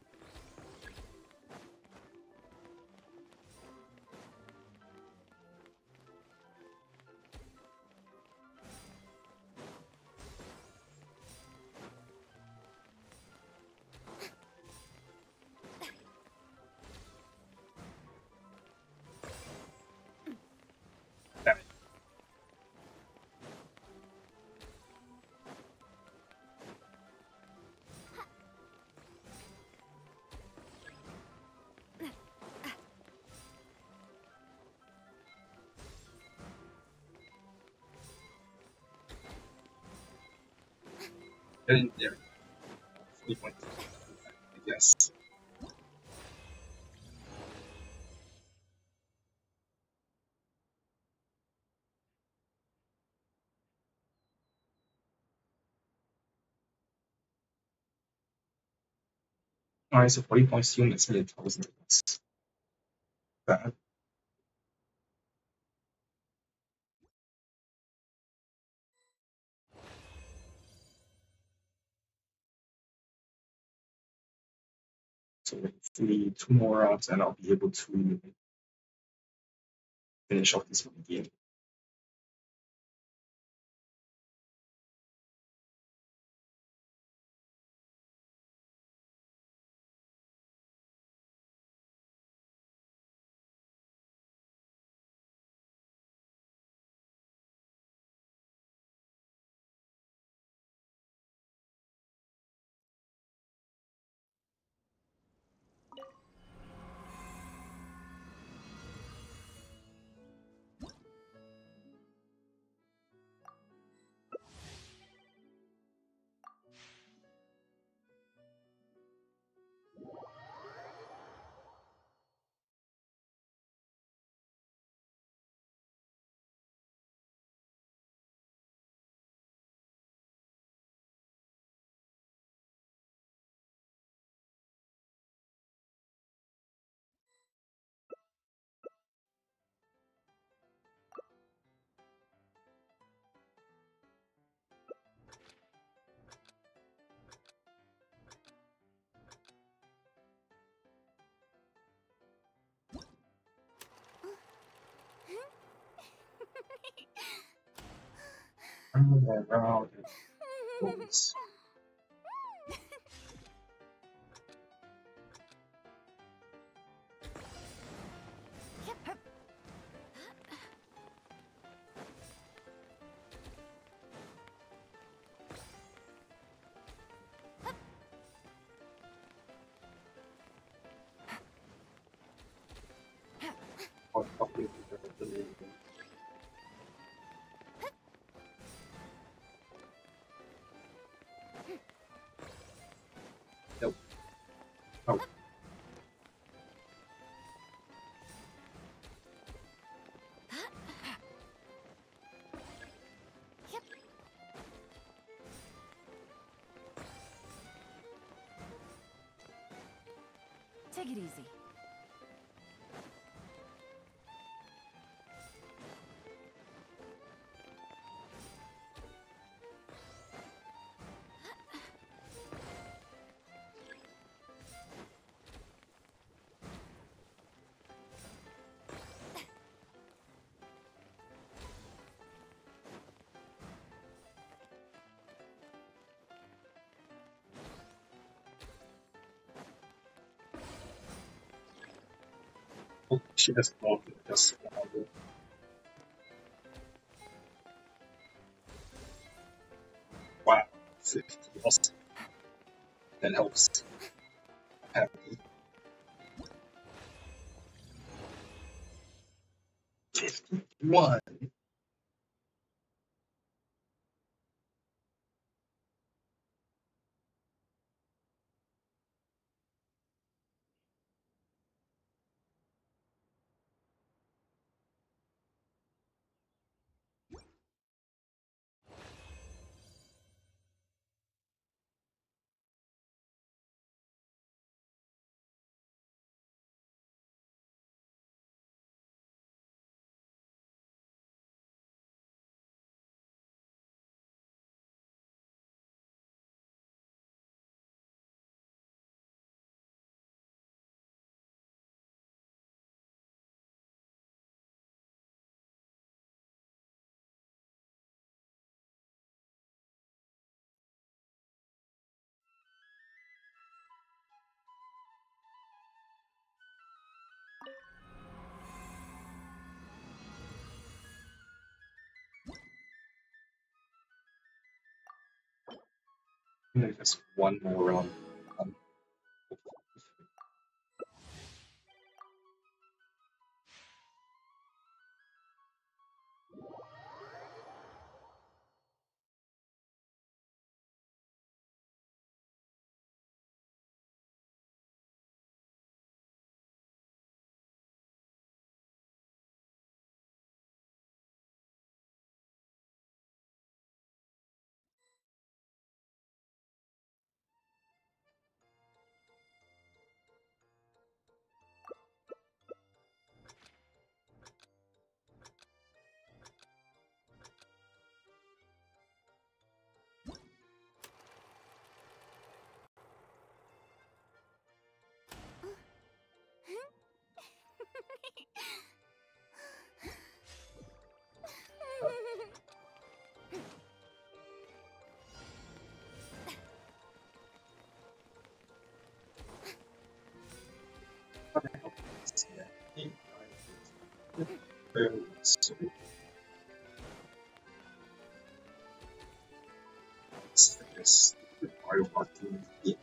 Damn it. Get in there. 3 points. Yes. Alright, so 40 points still makes me 1,000 points. Bad. So hopefully 2 more rounds and I'll be able to finish off this one game. Around goes. Or probably the name. Nope. Oh. Take it easy. Oh, she doesn't want it. Just wow, 50 awesome. That helps. Happy. 51. Maybe just one more um, so this Mario Party. Yeah.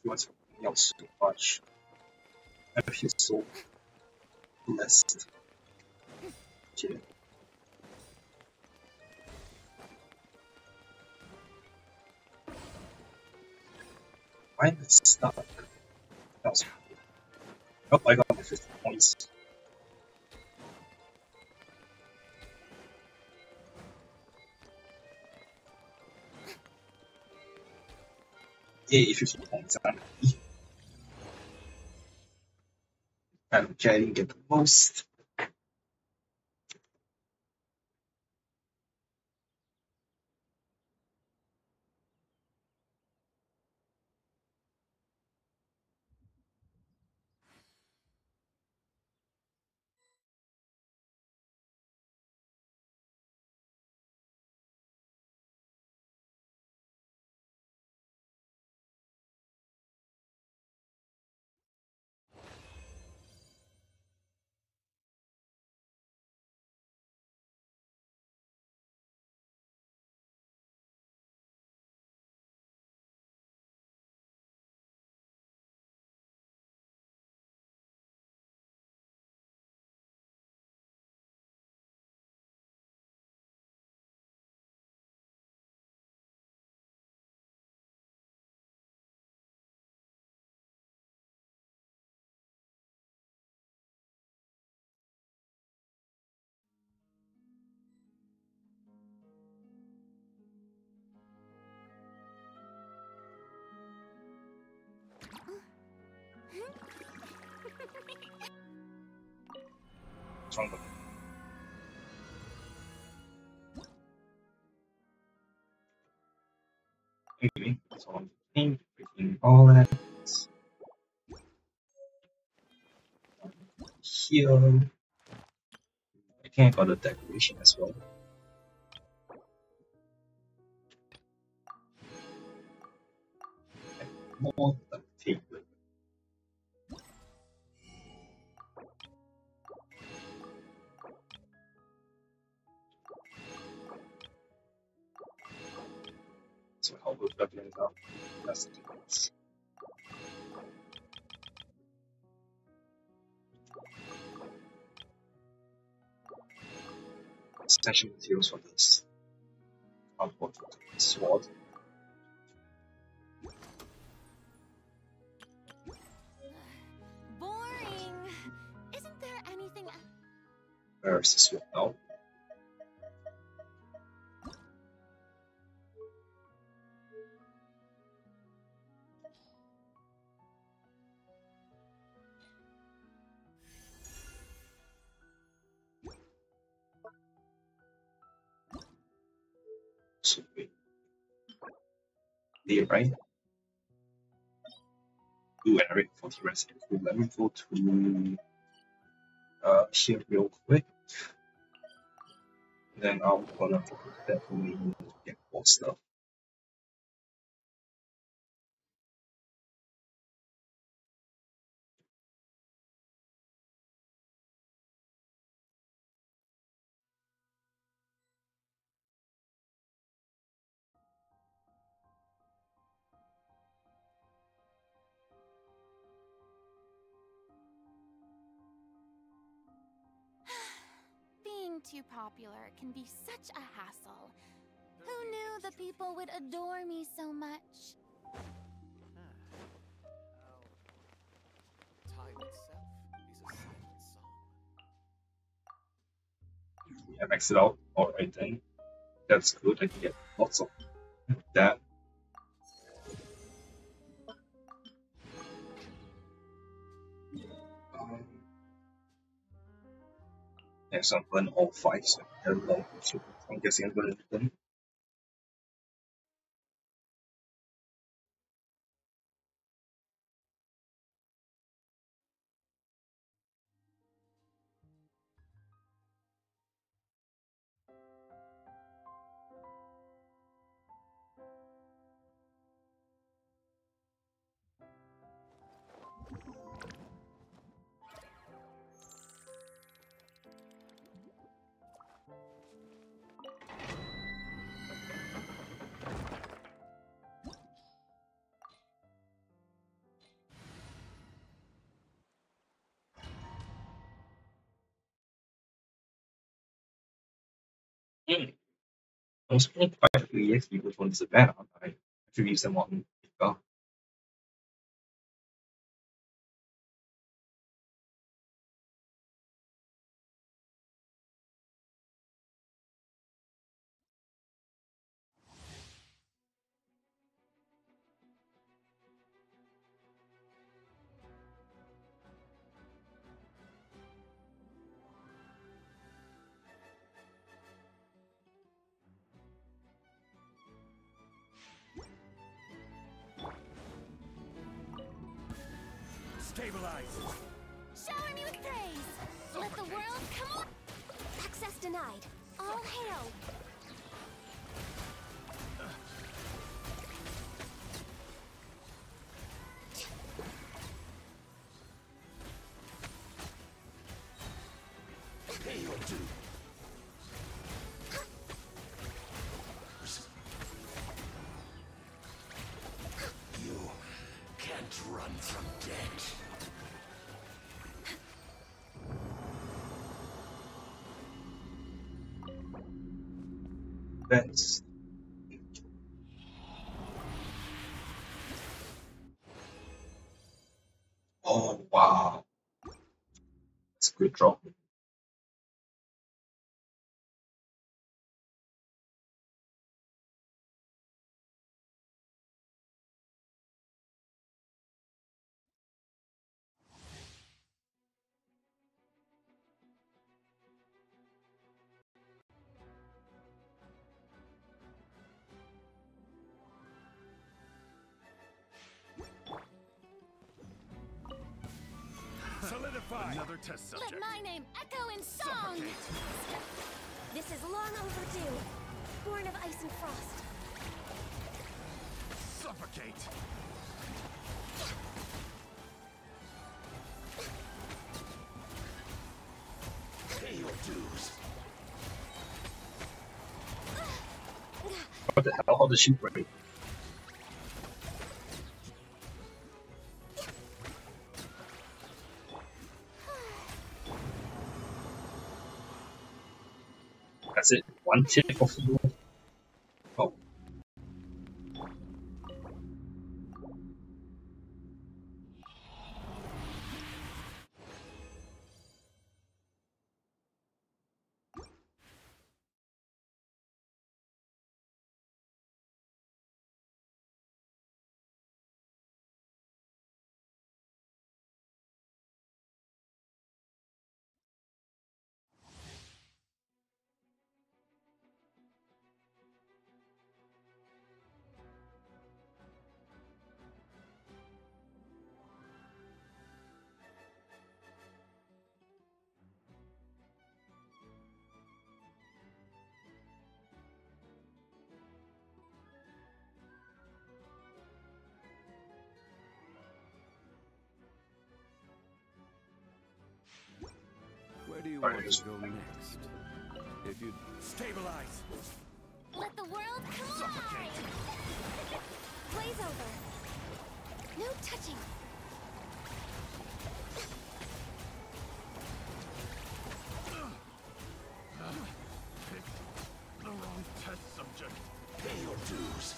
He wants something else to watch. I feel so blessed. Yeah. I'm stuck. That was oh, I got my 50 points. Yay, 50 points. I'm getting the most. What's wrong with it? Anyway, so I'm picking all that. Here. I can't got a decoration as well. And more duct tape. So how will that end up? That's the difference. Special materials for this. Cardboard sword. Boring. Isn't there anything Where's the sword now? So wait. There, right? Ooh, and I read 40 residents. Cool. Let me go to here real quick. Then I'm gonna definitely get more stuff. Being too popular can be such a hassle. Who knew the people would adore me so much? Time itself is a silent song. Yeah, max it out. Alright then. That's good. I can get lots of that. Um, yeah, so I'm playing all 5, so I'm guessing I'm gonna do them. I was playing quite a few EXP, which one is the better? I have to use them on. Stabilize! Shower me with praise! Let the world come on! Access denied. All hail! Pay your due. You can't run from death. That's oh wow, that's a good drop. Solidify! Another test subject. Let my name echo in song! Suffocate. This is long overdue. Born of ice and frost. Suffocate! Pay your dues. What the hell? How does she break? That's it. One tip of fuel. Oh. Where do you Alright, want just- to go next? If you stabilize, Let the world collide! suffocate. Blaze over. No touching. Pick the wrong test subject. Pay your dues.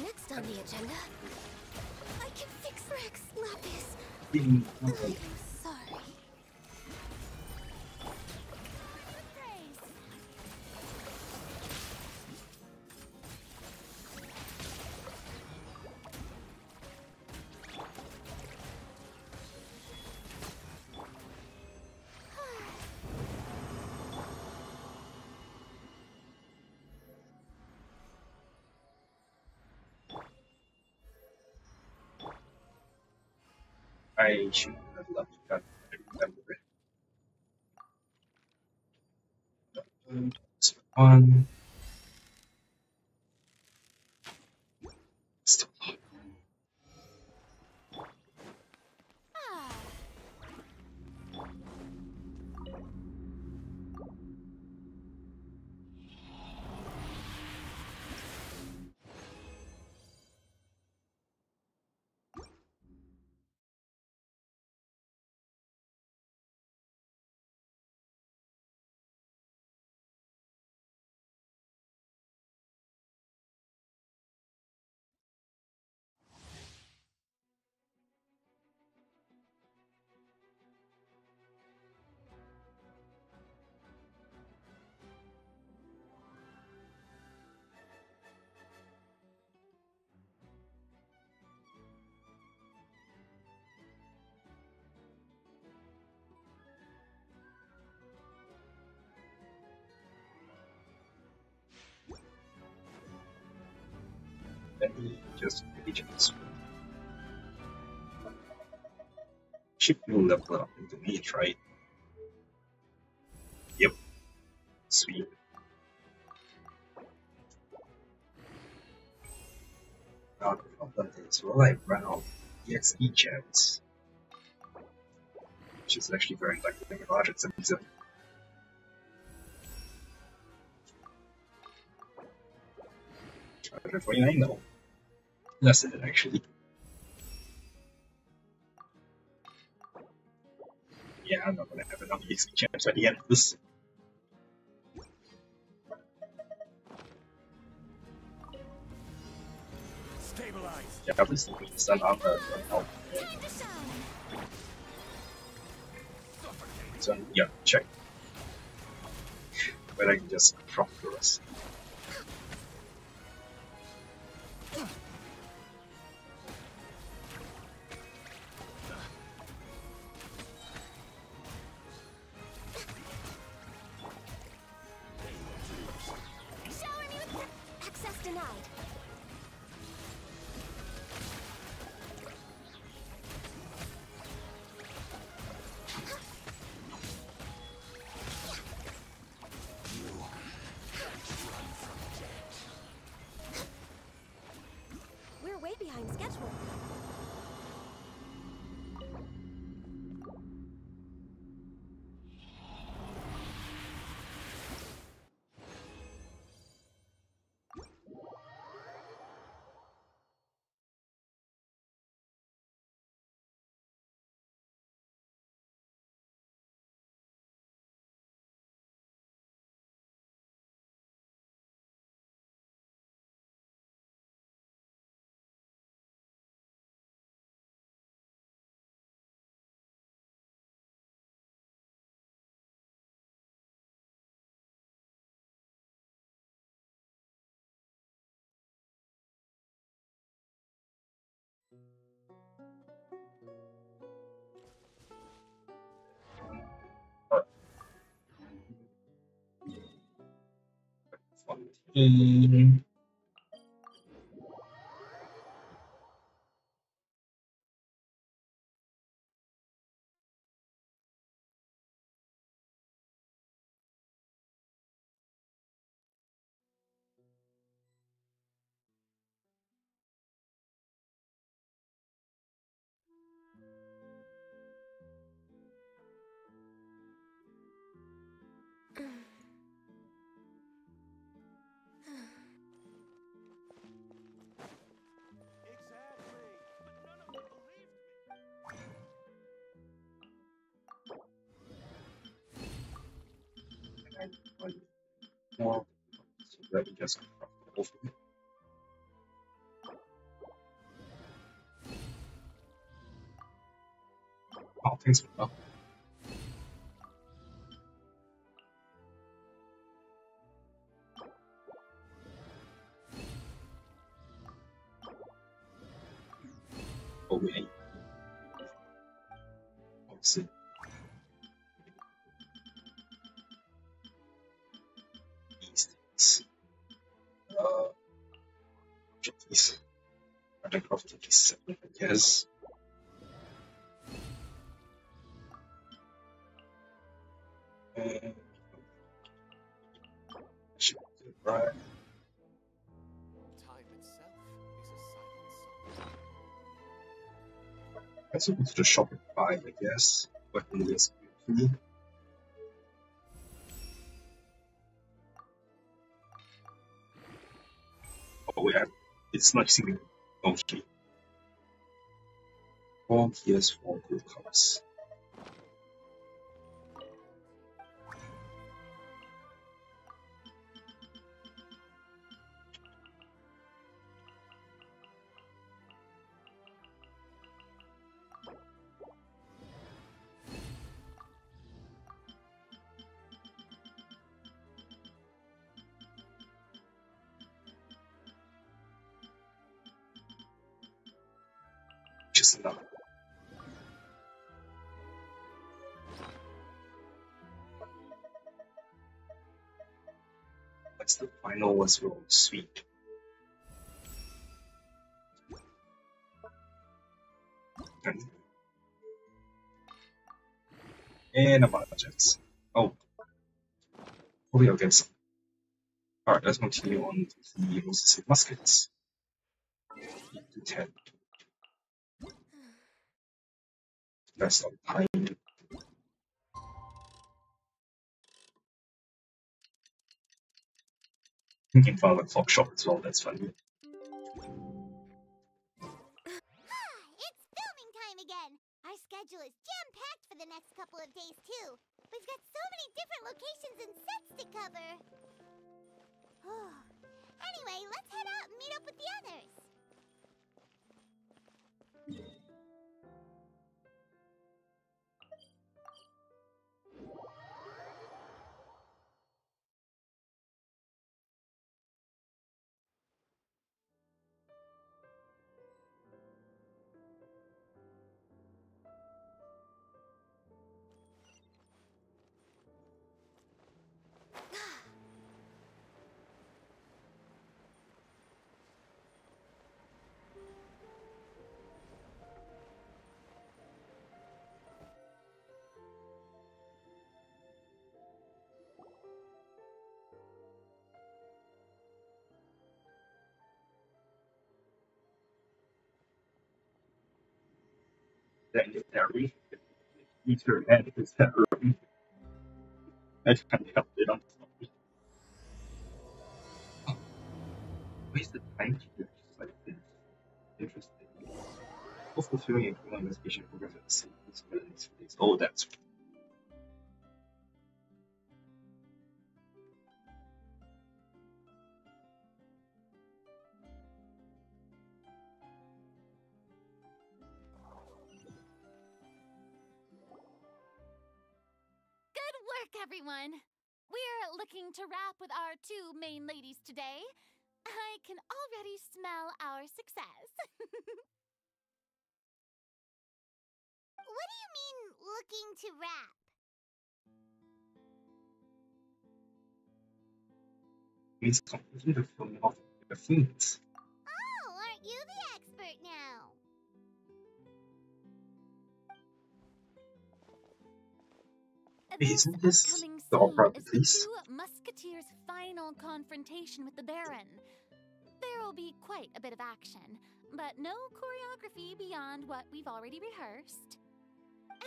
Next on the agenda, I can fix Rex Lapis. Mm, I'm okay. sorry. I should have left that. I remember it. It's fun. Still Then he just agents. Chip will level up into meat, right? Yep. Sweet. Now the problem is, will I run out of EXP gems? Which is actually very likely to be larger than 149 though. Less than it actually. Yeah, I'm not gonna have enough EXP gems at the end of this. Stabilize. Yeah, at least we can stand on the help. So yeah, check. But I can just drop the rest. Access denied. We're way behind schedule. More so that we just drop the whole Oh, thanks for that. Oh, wait. Oh, see. These things. These. I don't know if these 7, I guess. Should be good, right? Time itself is a silent song. I should go to the shop and buy, I guess. But in this Oh, yeah. It's not seeming mostly. 4 PS4 good colors. Just enough. That's the final was real sweet. And a Muskets. Oh, hopefully I'll get some. Alright, let's continue on the Muskets. 8 to 10. That's on time. You can follow the clock shop as well, that's funny. It's filming time again! Our schedule is jam-packed for the next couple of days, too. We've got so many different locations and sets to cover. Anyway, let's head out and meet up with the others. That is Harry. Eat her head is Harry. I can't help it, I'm sorry. Oh, where's the time here? Just like this. Interesting. What's the feeling in criminal investigation programs at the same place? Oh, that's Good work, everyone! We're looking to wrap with our two main ladies today. I can already smell our success. What do you mean, looking to wrap? means completing the filming of the scenes. Oh, aren't you the expert now? Isn't this upcoming the scene opera is the piece? two Musketeers' final confrontation with the Baron. There will be quite a bit of action, but no choreography beyond what we've already rehearsed.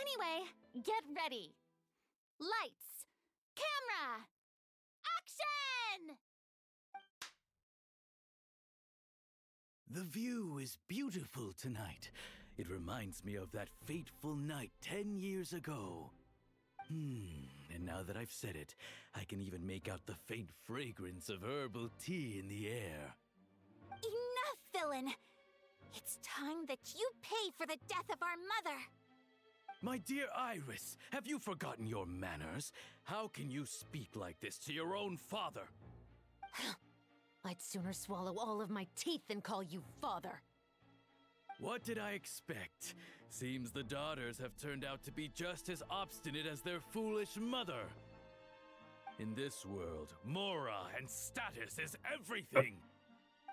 Anyway, get ready. Lights, camera, action! The view is beautiful tonight. It reminds me of that fateful night 10 years ago. And now that I've said it, I can even make out the faint fragrance of herbal tea in the air. Enough, villain! It's time that you pay for the death of our mother! My dear Iris, have you forgotten your manners? How can you speak like this to your own father? I'd sooner swallow all of my teeth than call you father. What did I expect? Seems the daughters have turned out to be just as obstinate as their foolish mother. In this world, Mora and status is everything.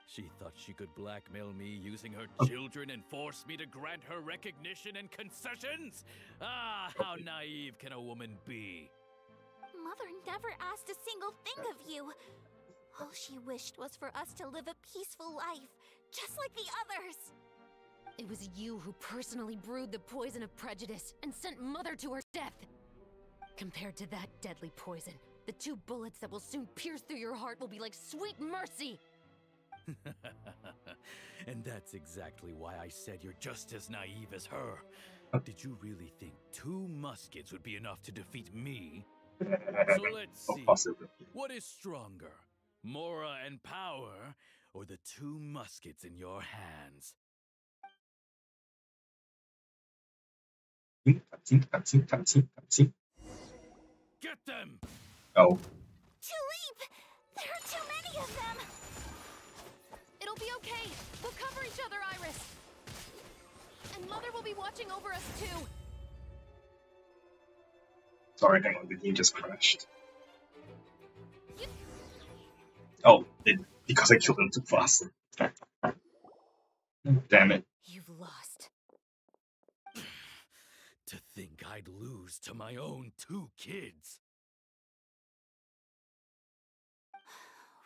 She thought she could blackmail me using her children and force me to grant her recognition and concessions? Ah, how naive can a woman be? Mother never asked a single thing of you. All she wished was for us to live a peaceful life, just like the others. It was you who personally brewed the poison of prejudice and sent Mother to her death. Compared to that deadly poison, the 2 bullets that will soon pierce through your heart will be like sweet mercy. And that's exactly why I said you're just as naive as her. Did you really think 2 muskets would be enough to defeat me? So let's see. What is stronger, Mora and power, or the 2 muskets in your hands? Get them! Oh. Tulip! There are too many of them! It'll be okay. We'll cover each other, Iris. And Mother will be watching over us, too. Sorry, hang on, the game just crashed. Oh, because I killed him too fast. Damn it. You've lost. To think I'd lose to my own 2 kids.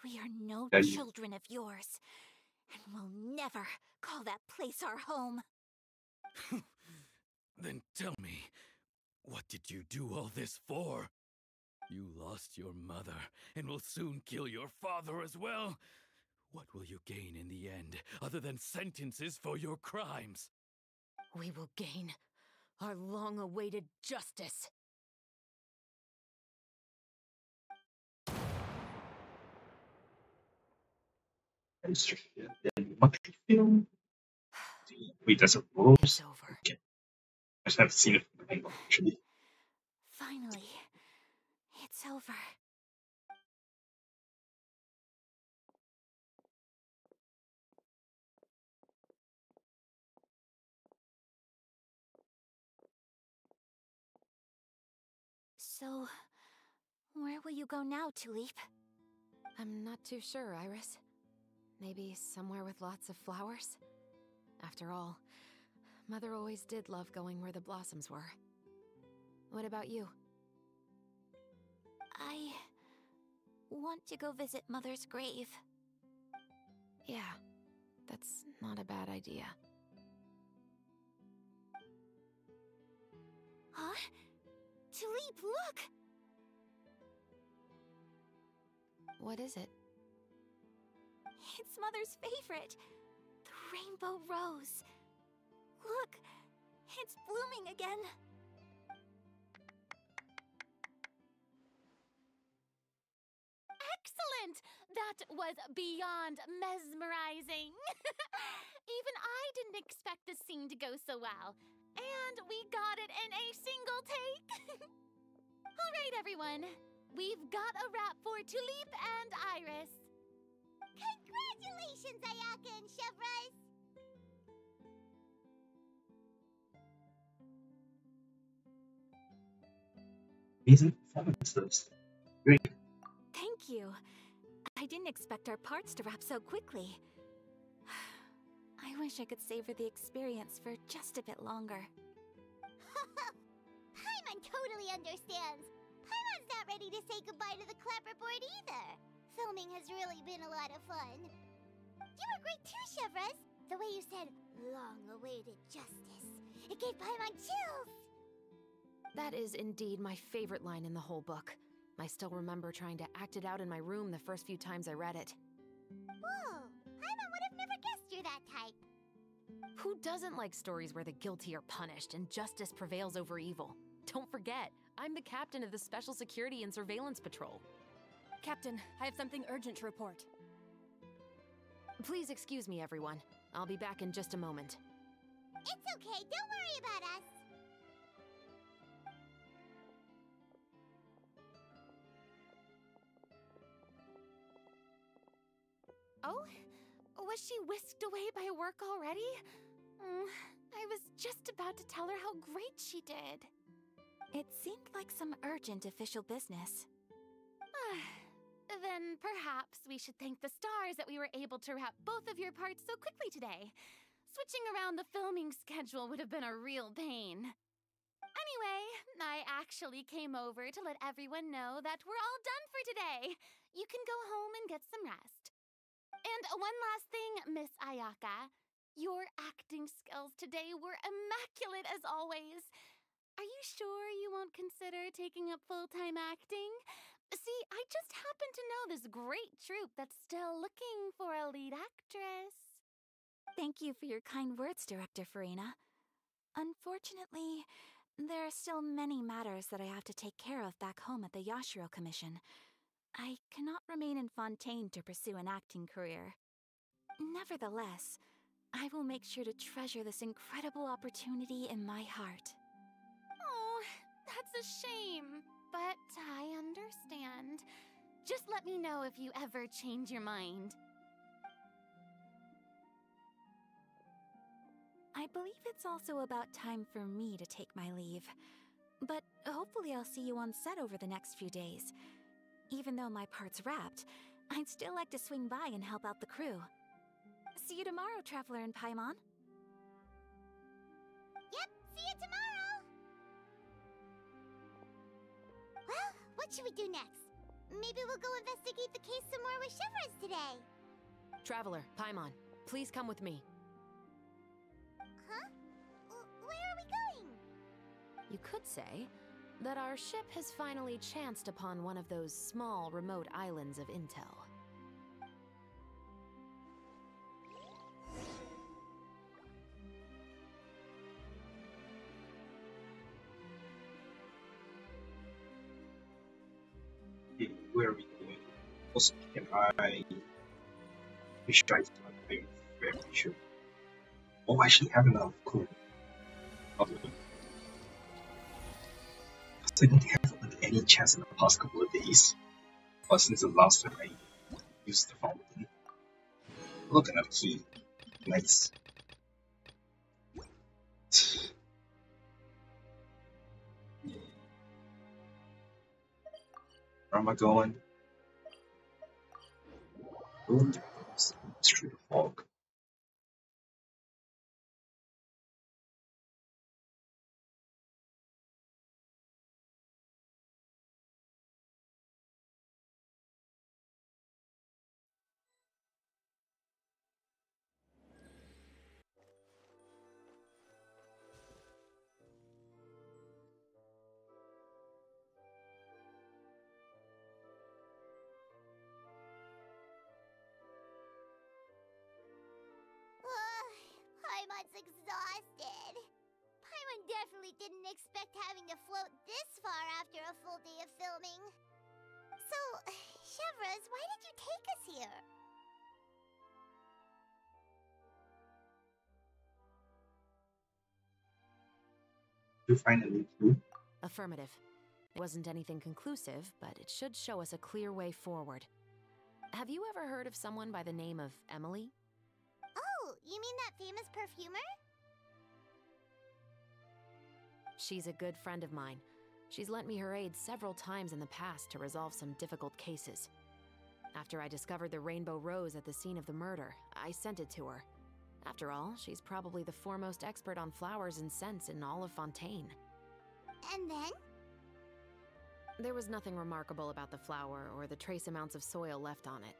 We are no Yeah, children of yours, and we'll never call that place our home. Then tell me, what did you do all this for? You lost your mother, and will soon kill your father as well. What will you gain in the end, other than sentences for your crimes? We will gain our long-awaited justice. the monthly film. Wait, that's a rose? It's over. Okay. I just haven't seen it from the angle, actually. Finally, it's over. So, where will you go now, Tulip? I'm not too sure, Iris. Maybe somewhere with lots of flowers? After all, Mother always did love going where the blossoms were. What about you? I want to go visit Mother's grave. Yeah, that's not a bad idea. Huh? Tulip, look! What is it? It's Mother's favorite, the rainbow rose. Look, it's blooming again. Excellent! That was beyond mesmerizing. Even I didn't expect this scene to go so well. And we got it in a single take. All right, everyone. We've got a wrap for Tulip and Iris. Congratulations, Ayaka and Chevrolet! Amazing performances. Great. Thank you. I didn't expect our parts to wrap so quickly. I wish I could savor the experience for just a bit longer. Paimon totally understands. Paimon's not ready to say goodbye to the clapperboard either. Filming has really been a lot of fun. You were great too, Chevrolet. The way you said, long-awaited justice. It gave Paimon chills. That is indeed my favorite line in the whole book. I still remember trying to act it out in my room the first few times I read it. Whoa, Paimon would have never guessed you're that type. Who doesn't like stories where the guilty are punished and justice prevails over evil? Don't forget, I'm the captain of the Special Security and Surveillance Patrol. Captain, I have something urgent to report. Please excuse me, everyone. I'll be back in just a moment. It's okay, don't worry about us. Oh? Was she whisked away by work already? I was just about to tell her how great she did. It seemed like some urgent official business. Then perhaps we should thank the stars that we were able to wrap both of your parts so quickly today. Switching around the filming schedule would have been a real pain. Anyway, I actually came over to let everyone know that we're all done for today. You can go home and get some rest. And one last thing, Miss Ayaka. Your acting skills today were immaculate as always. Are you sure you won't consider taking up full-time acting? See, I just happen to know this great troupe that's still looking for a lead actress. Thank you for your kind words, Director Farina. Unfortunately, there are still many matters that I have to take care of back home at the Yashiro Commission. I cannot remain in Fontaine to pursue an acting career. Nevertheless, I will make sure to treasure this incredible opportunity in my heart. Oh, that's a shame, but I understand. Just let me know if you ever change your mind. I believe it's also about time for me to take my leave. But hopefully I'll see you on set over the next few days. Even though my part's wrapped, I'd still like to swing by and help out the crew. See you tomorrow, Traveler and Paimon. Yep, see you tomorrow. What should we do next? Maybe we'll go investigate the case some more with Chevres today. Traveler, Paimon, please come with me. Huh? Where are we going? You could say that our ship has finally chanced upon one of those small, remote islands of intel. Where are we going? Also, can I fish try to I'm very sure. Oh, I actually have enough. Cool. Because I don't have any chance in the past couple of days. But since the last time I used the fountain. Look, another key. Nice. Where am I going? Oh, there goes through the fog. Paimon's exhausted. Paimon definitely didn't expect having to float this far after a full day of filming. So, Chevres, why did you take us here? You find a new clue? Affirmative. It wasn't anything conclusive, but it should show us a clear way forward. Have you ever heard of someone by the name of Emily? Oh, you mean that famous perfumer? She's a good friend of mine. She's lent me her aid several times in the past to resolve some difficult cases. After I discovered the rainbow rose at the scene of the murder, I sent it to her. After all, she's probably the foremost expert on flowers and scents in all of Fontaine. And then? There was nothing remarkable about the flower or the trace amounts of soil left on it.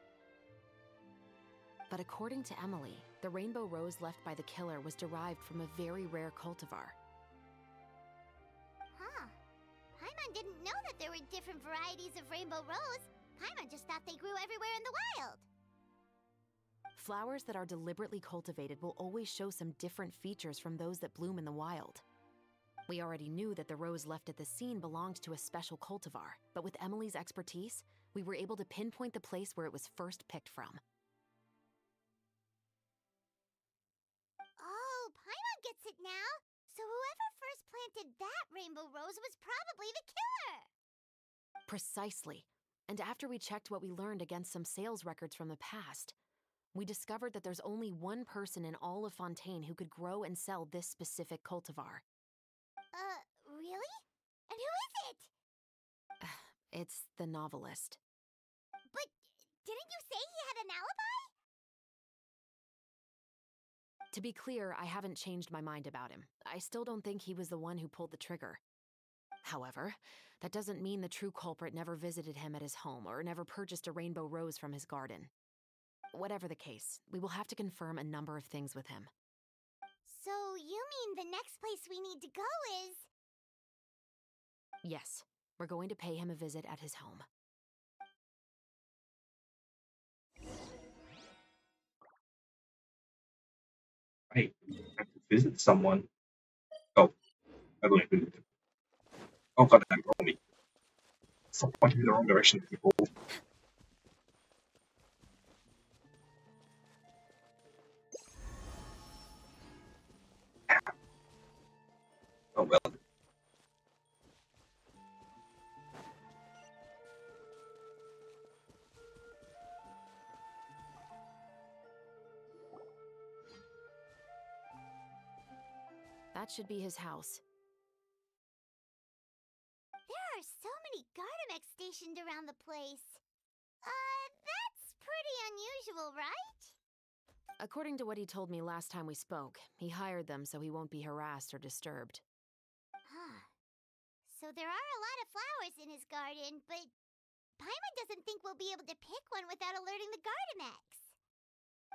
But according to Emily, the rainbow rose left by the killer was derived from a very rare cultivar. Huh. Paimon didn't know that there were different varieties of rainbow rose. Paimon just thought they grew everywhere in the wild. Flowers that are deliberately cultivated will always show some different features from those that bloom in the wild. We already knew that the rose left at the scene belonged to a special cultivar, but with Emily's expertise, we were able to pinpoint the place where it was first picked from. Oh, Paimon gets it now. So whoever first planted that rainbow rose was probably the killer. Precisely. And after we checked what we learned against some sales records from the past, we discovered that there's only one person in all of Fontaine who could grow and sell this specific cultivar. Really? And who is it? It's the novelist. But didn't you say he had an alibi? To be clear, I haven't changed my mind about him. I still don't think he was the one who pulled the trigger. However, that doesn't mean the true culprit never visited him at his home or never purchased a rainbow rose from his garden. Whatever the case, we will have to confirm a number of things with him. So you mean the next place we need to go is... Yes, we're going to pay him a visit at his home. I have to visit someone. Oh, I'm going to visit them. Oh god, I'm wrong. Stop pointing in the wrong direction, people. Oh well. That should be his house. There are so many Gardamex stationed around the place. That's pretty unusual, right? According to what he told me last time we spoke, he hired them so he won't be harassed or disturbed. Huh. So there are a lot of flowers in his garden, but Paimon doesn't think we'll be able to pick one without alerting the Gardemex.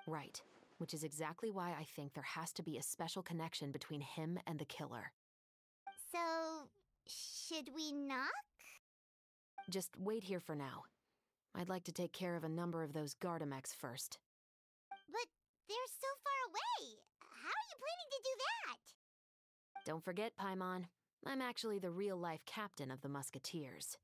Right. Which is exactly why I think there has to be a special connection between him and the killer. So, should we knock? Just wait here for now. I'd like to take care of a number of those Gardemex first. But they're so far away. How are you planning to do that? Don't forget, Paimon, I'm actually the real-life captain of the Musketeers.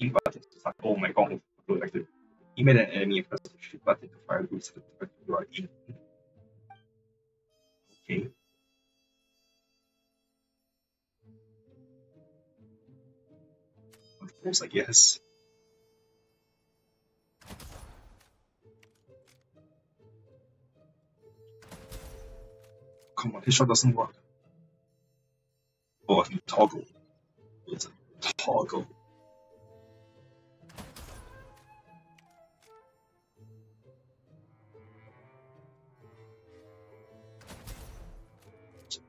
E button to fire. Oh my god, go like this. You made an enemy press the shift button to fire groups that you are in. Okay. Of course, I guess. Come on, his shot doesn't work. Oh, he toggle. It's a toggle.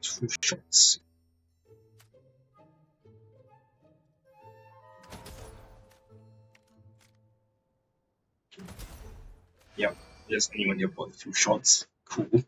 Two shots. Yeah, yes, anyone here bought 2 shots. Cool.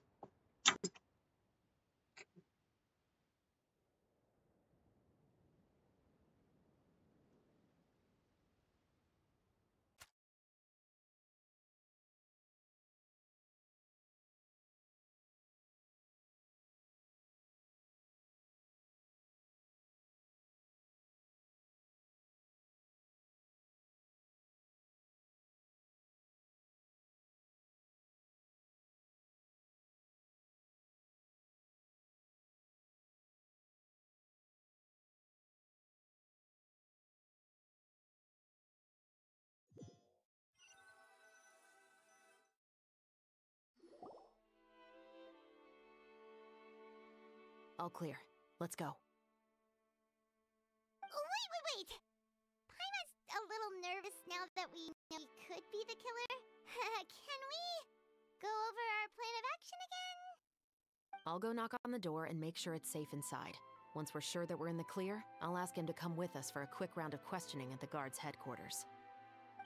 All clear. Let's go. Wait! Paimon's a little nervous now that we know he could be the killer. Can we go over our plan of action again? I'll go knock on the door and make sure it's safe inside. Once we're sure that we're in the clear, I'll ask him to come with us for a quick round of questioning at the guard's headquarters.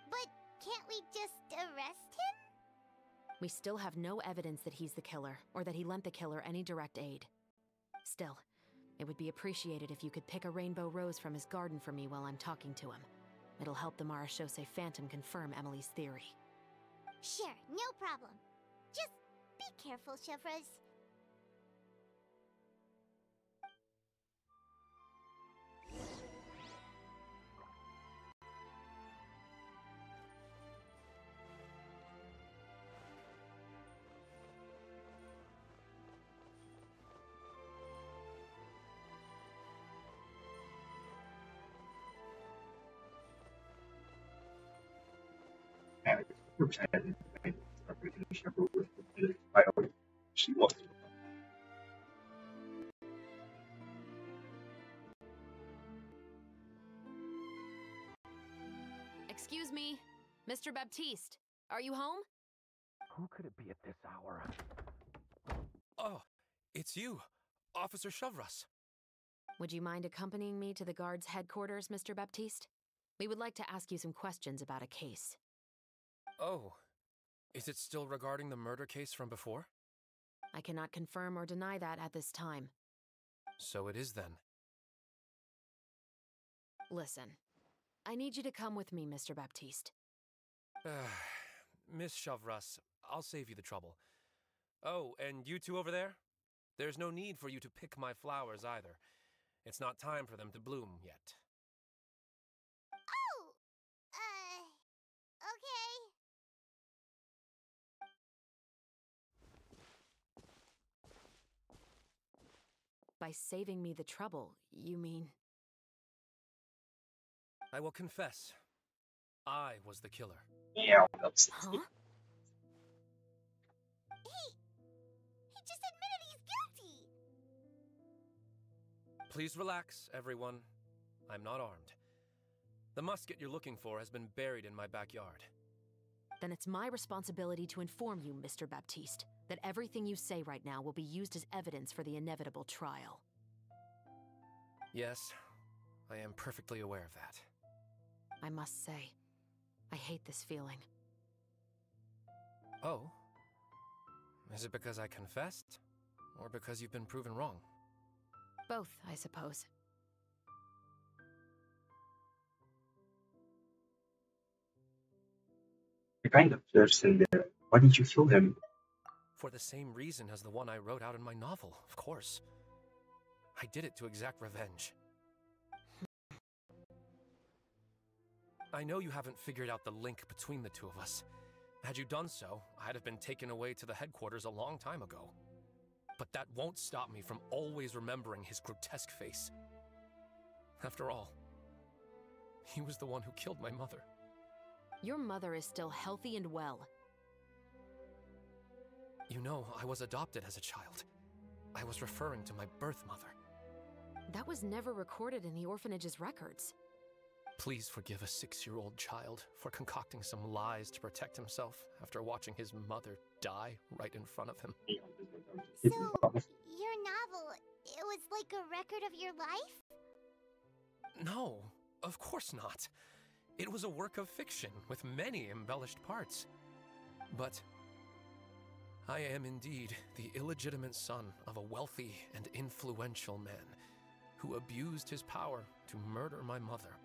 But can't we just arrest him? We still have no evidence that he's the killer, or that he lent the killer any direct aid. Still, it would be appreciated if you could pick a rainbow rose from his garden for me while I'm talking to him. It'll help the Marachose Phantom confirm Emily's theory. Sure, no problem. Just be careful, Chevreuse. She was. Excuse me, Mr. Baptiste, are you home? Who could it be at this hour? Oh, it's you, Officer Chevreuse. Would you mind accompanying me to the guard's headquarters, Mr. Baptiste? We would like to ask you some questions about a case. Oh, is it still regarding the murder case from before? I cannot confirm or deny that at this time. So it is then. Listen, I need you to come with me, Mr. Baptiste. Miss Chevreuse, I'll save you the trouble. Oh, and you two over there? There's no need for you to pick my flowers either. It's not time for them to bloom yet. Oh! Okay. By saving me the trouble, you mean... I will confess. I was the killer. Yeah, that's Huh? He just admitted he's guilty! Please relax, everyone. I'm not armed. The musket you're looking for has been buried in my backyard. Then it's my responsibility to inform you, Mr. Baptiste, that everything you say right now will be used as evidence for the inevitable trial. Yes, I am perfectly aware of that. I must say, I hate this feeling. Oh? Is it because I confessed? Or because you've been proven wrong? Both, I suppose. the kind of person there. Why did you kill him? For the same reason as the one I wrote out in my novel, of course. I did it to exact revenge. I know you haven't figured out the link between the two of us. Had you done so, I'd have been taken away to the headquarters a long time ago. But that won't stop me from always remembering his grotesque face. After all, he was the one who killed my mother. Your mother is still healthy and well. You know, I was adopted as a child. I was referring to my birth mother. That was never recorded in the orphanage's records. Please forgive a 6-year-old child for concocting some lies to protect himself after watching his mother die right in front of him. So, your novel, it was like a record of your life? No, of course not. It was a work of fiction with many embellished parts. But I am indeed the illegitimate son of a wealthy and influential man who abused his power to murder my mother.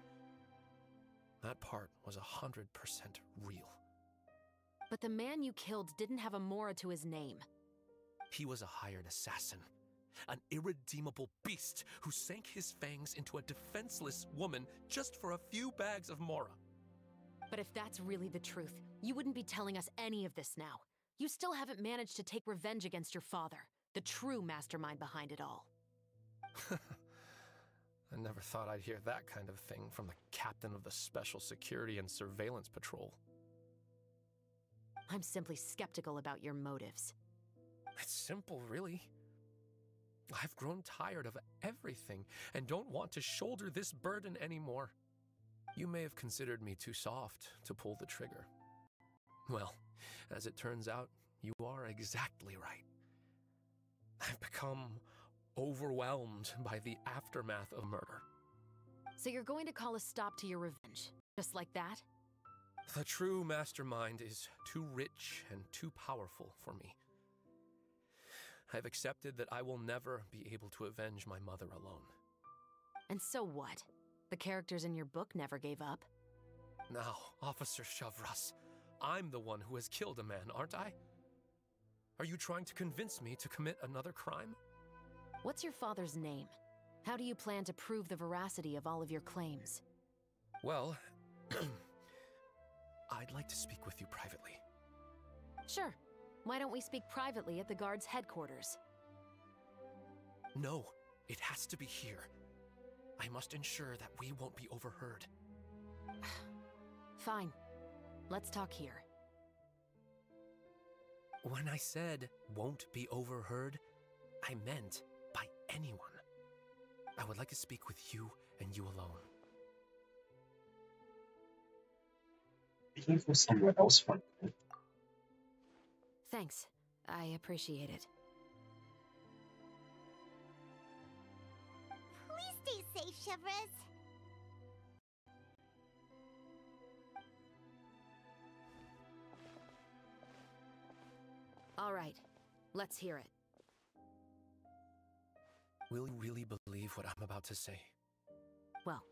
That part was 100% real. But the man you killed didn't have a Mora to his name. He was a hired assassin, an irredeemable beast who sank his fangs into a defenseless woman just for a few bags of Mora. But if that's really the truth, you wouldn't be telling us any of this now. You still haven't managed to take revenge against your father, the true mastermind behind it all. I never thought I'd hear that kind of thing from the captain of the Special Security and Surveillance Patrol. I'm simply skeptical about your motives. It's simple, really. I've grown tired of everything and don't want to shoulder this burden anymore. You may have considered me too soft to pull the trigger. Well, as it turns out, you are exactly right. I've become overwhelmed by the aftermath of murder. So you're going to call a stop to your revenge, just like that? The true mastermind is too rich and too powerful for me. I've accepted that I will never be able to avenge my mother alone. And so what? The characters in your book never gave up? Now, Officer Chavras, I'm the one who has killed a man, aren't I? Are you trying to convince me to commit another crime? What's your father's name? How do you plan to prove the veracity of all of your claims? Well, I'd like to speak with you privately. Sure. Why don't we speak privately at the guard's headquarters? No, it has to be here. I must ensure that we won't be overheard. Fine. Let's talk here. When I said won't be overheard, I meant by anyone. I would like to speak with you and you alone. Speaking for someone else for me. Thanks. I appreciate it. Please stay safe, Chevres. All right. Let's hear it. Will you really believe what I'm about to say? Well,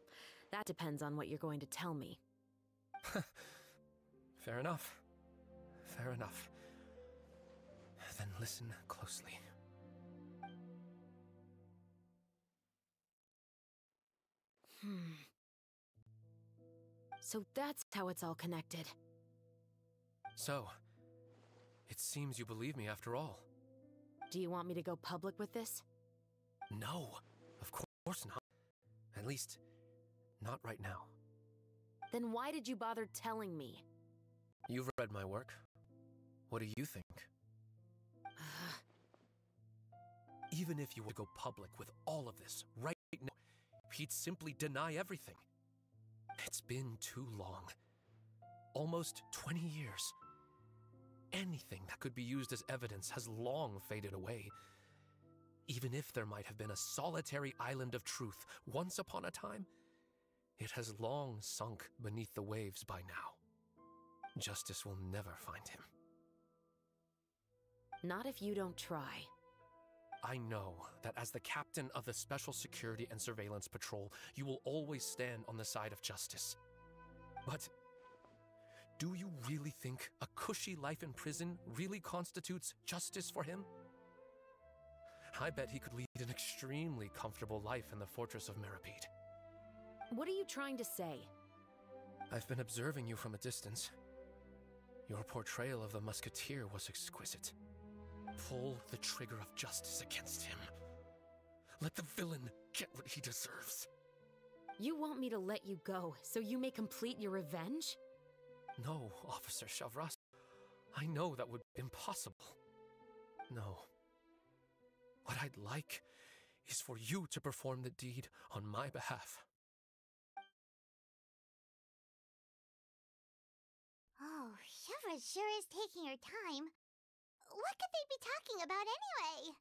that depends on what you're going to tell me. Fair enough. Fair enough. Then listen closely. So that's how it's all connected. So, it seems you believe me after all. Do you want me to go public with this? No, of course not. At least, not right now. Then why did you bother telling me? You've read my work. What do you think? Even if you were to go public with all of this right now, he'd simply deny everything. It's been too long. Almost 20 years. Anything that could be used as evidence has long faded away. Even if there might have been a solitary island of truth once upon a time, it has long sunk beneath the waves by now. Justice will never find him. Not if you don't try. I know that as the captain of the Special Security and Surveillance Patrol, you will always stand on the side of justice. But do you really think a cushy life in prison really constitutes justice for him? I bet he could lead an extremely comfortable life in the fortress of Meripede. What are you trying to say? I've been observing you from a distance. Your portrayal of the musketeer was exquisite. Pull the trigger of justice against him. Let the villain get what he deserves. You want me to let you go so you may complete your revenge? No, Officer Chavras. I know that would be impossible. No. What I'd like is for you to perform the deed on my behalf. Oh, Shivra sure is taking her time. What could they be talking about anyway?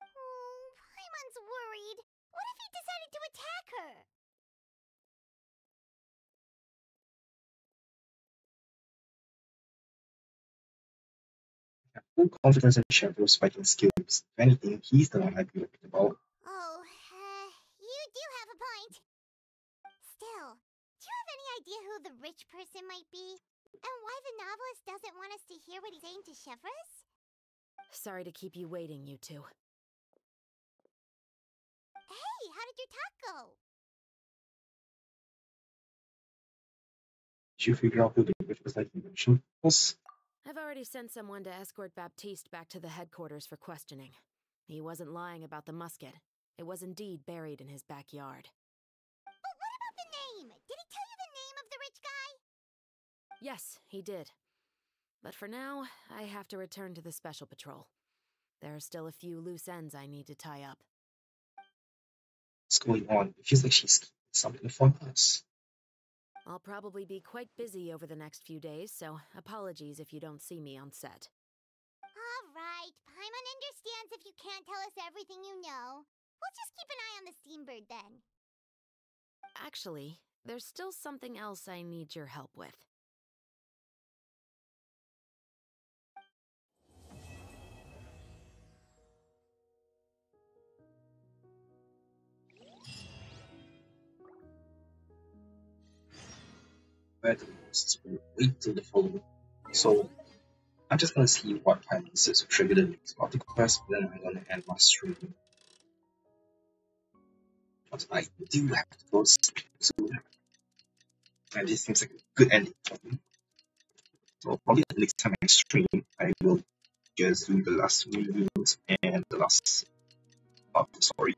Oh, Paimon's worried. What if he decided to attack her? I have full confidence in Shadow's fighting skills. If anything, he's the one I'd be worried about. Oh, you do have a point. Still, do you have any idea who the rich person might be? And why the novelist doesn't want us to hear what he's saying to Chevres? Sorry to keep you waiting, you two. Hey, how did your talk go? Did you figure out who the witch was that you mentioned was? I've already sent someone to escort Baptiste back to the headquarters for questioning. He wasn't lying about the musket. It was indeed buried in his backyard. But what about the name? Did he tell you the name of the rich guy? Yes, he did. But for now, I have to return to the Special Patrol. There are still a few loose ends I need to tie up. What's going on? It feels like she's keeping something from us. I'll probably be quite busy over the next few days, so apologies if you don't see me on set. All right, Paimon understands if you can't tell us everything you know. We'll just keep an eye on the Steambird then. Actually, there's still something else I need your help with. Where the monsters will wait till the following. So, I'm just gonna see what time it says to trigger the next of the quest, then I'm gonna end my stream. But I do have to go sleep soon. And this seems like a good ending for me. So probably the next time I stream, I will just do the last reviews and the last part of the story.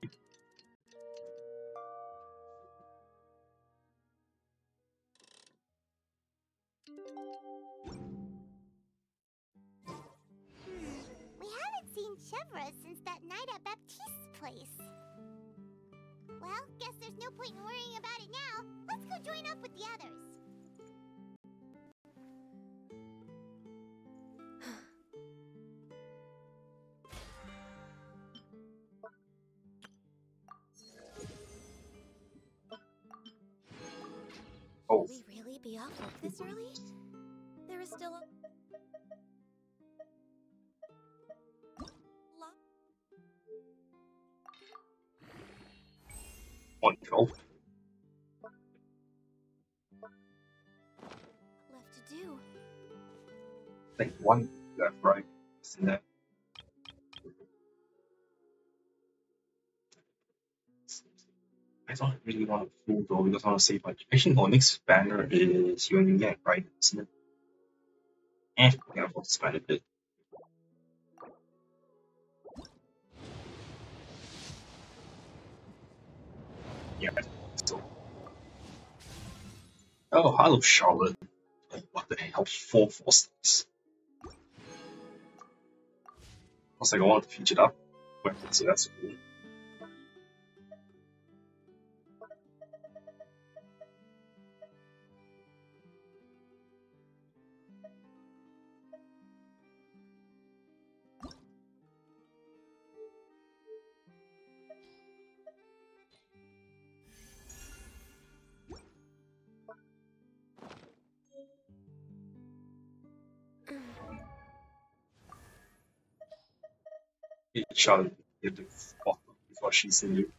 We haven't seen Chevra since that night at Baptiste's place. Well, guess there's no point in worrying about it now. Let's go join up with the others. Oh. Should we really be off work this early? There is still a... Wonderful. left to do. Like one left, right? Isn't that? I don't really want to fool though because I want to save much. Actually, no, next banner is you and you get, right? Isn't it? Yeah, I'll spend a bit. Yeah, so. Oh, hello, Charlotte. Oh, what the hell? 4 stars. I was like, I want to feature that weapon, so that's cool. Charlotte get the bottom before she's in you.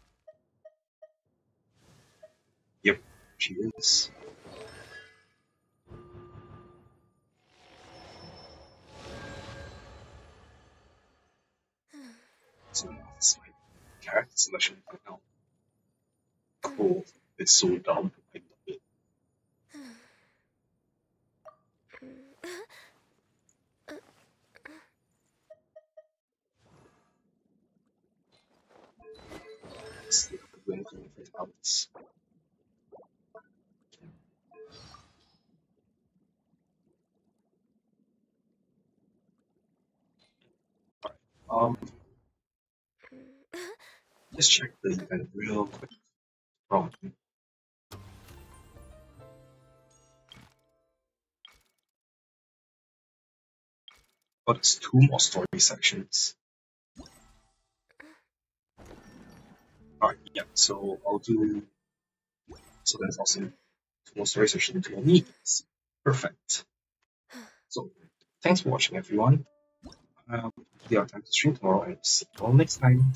Yep, she is. So that's my character selection right now. Cool. It's so dumb. I love it. It's the wrinkle of habits. Let's check the event real quick. Wrong. But it's 2 more story sections. Alright, yeah, so I'll do. So that's also 2 more story sections to your needs. Perfect. So, thanks for watching, everyone. We have time to stream tomorrow, and see you all next time.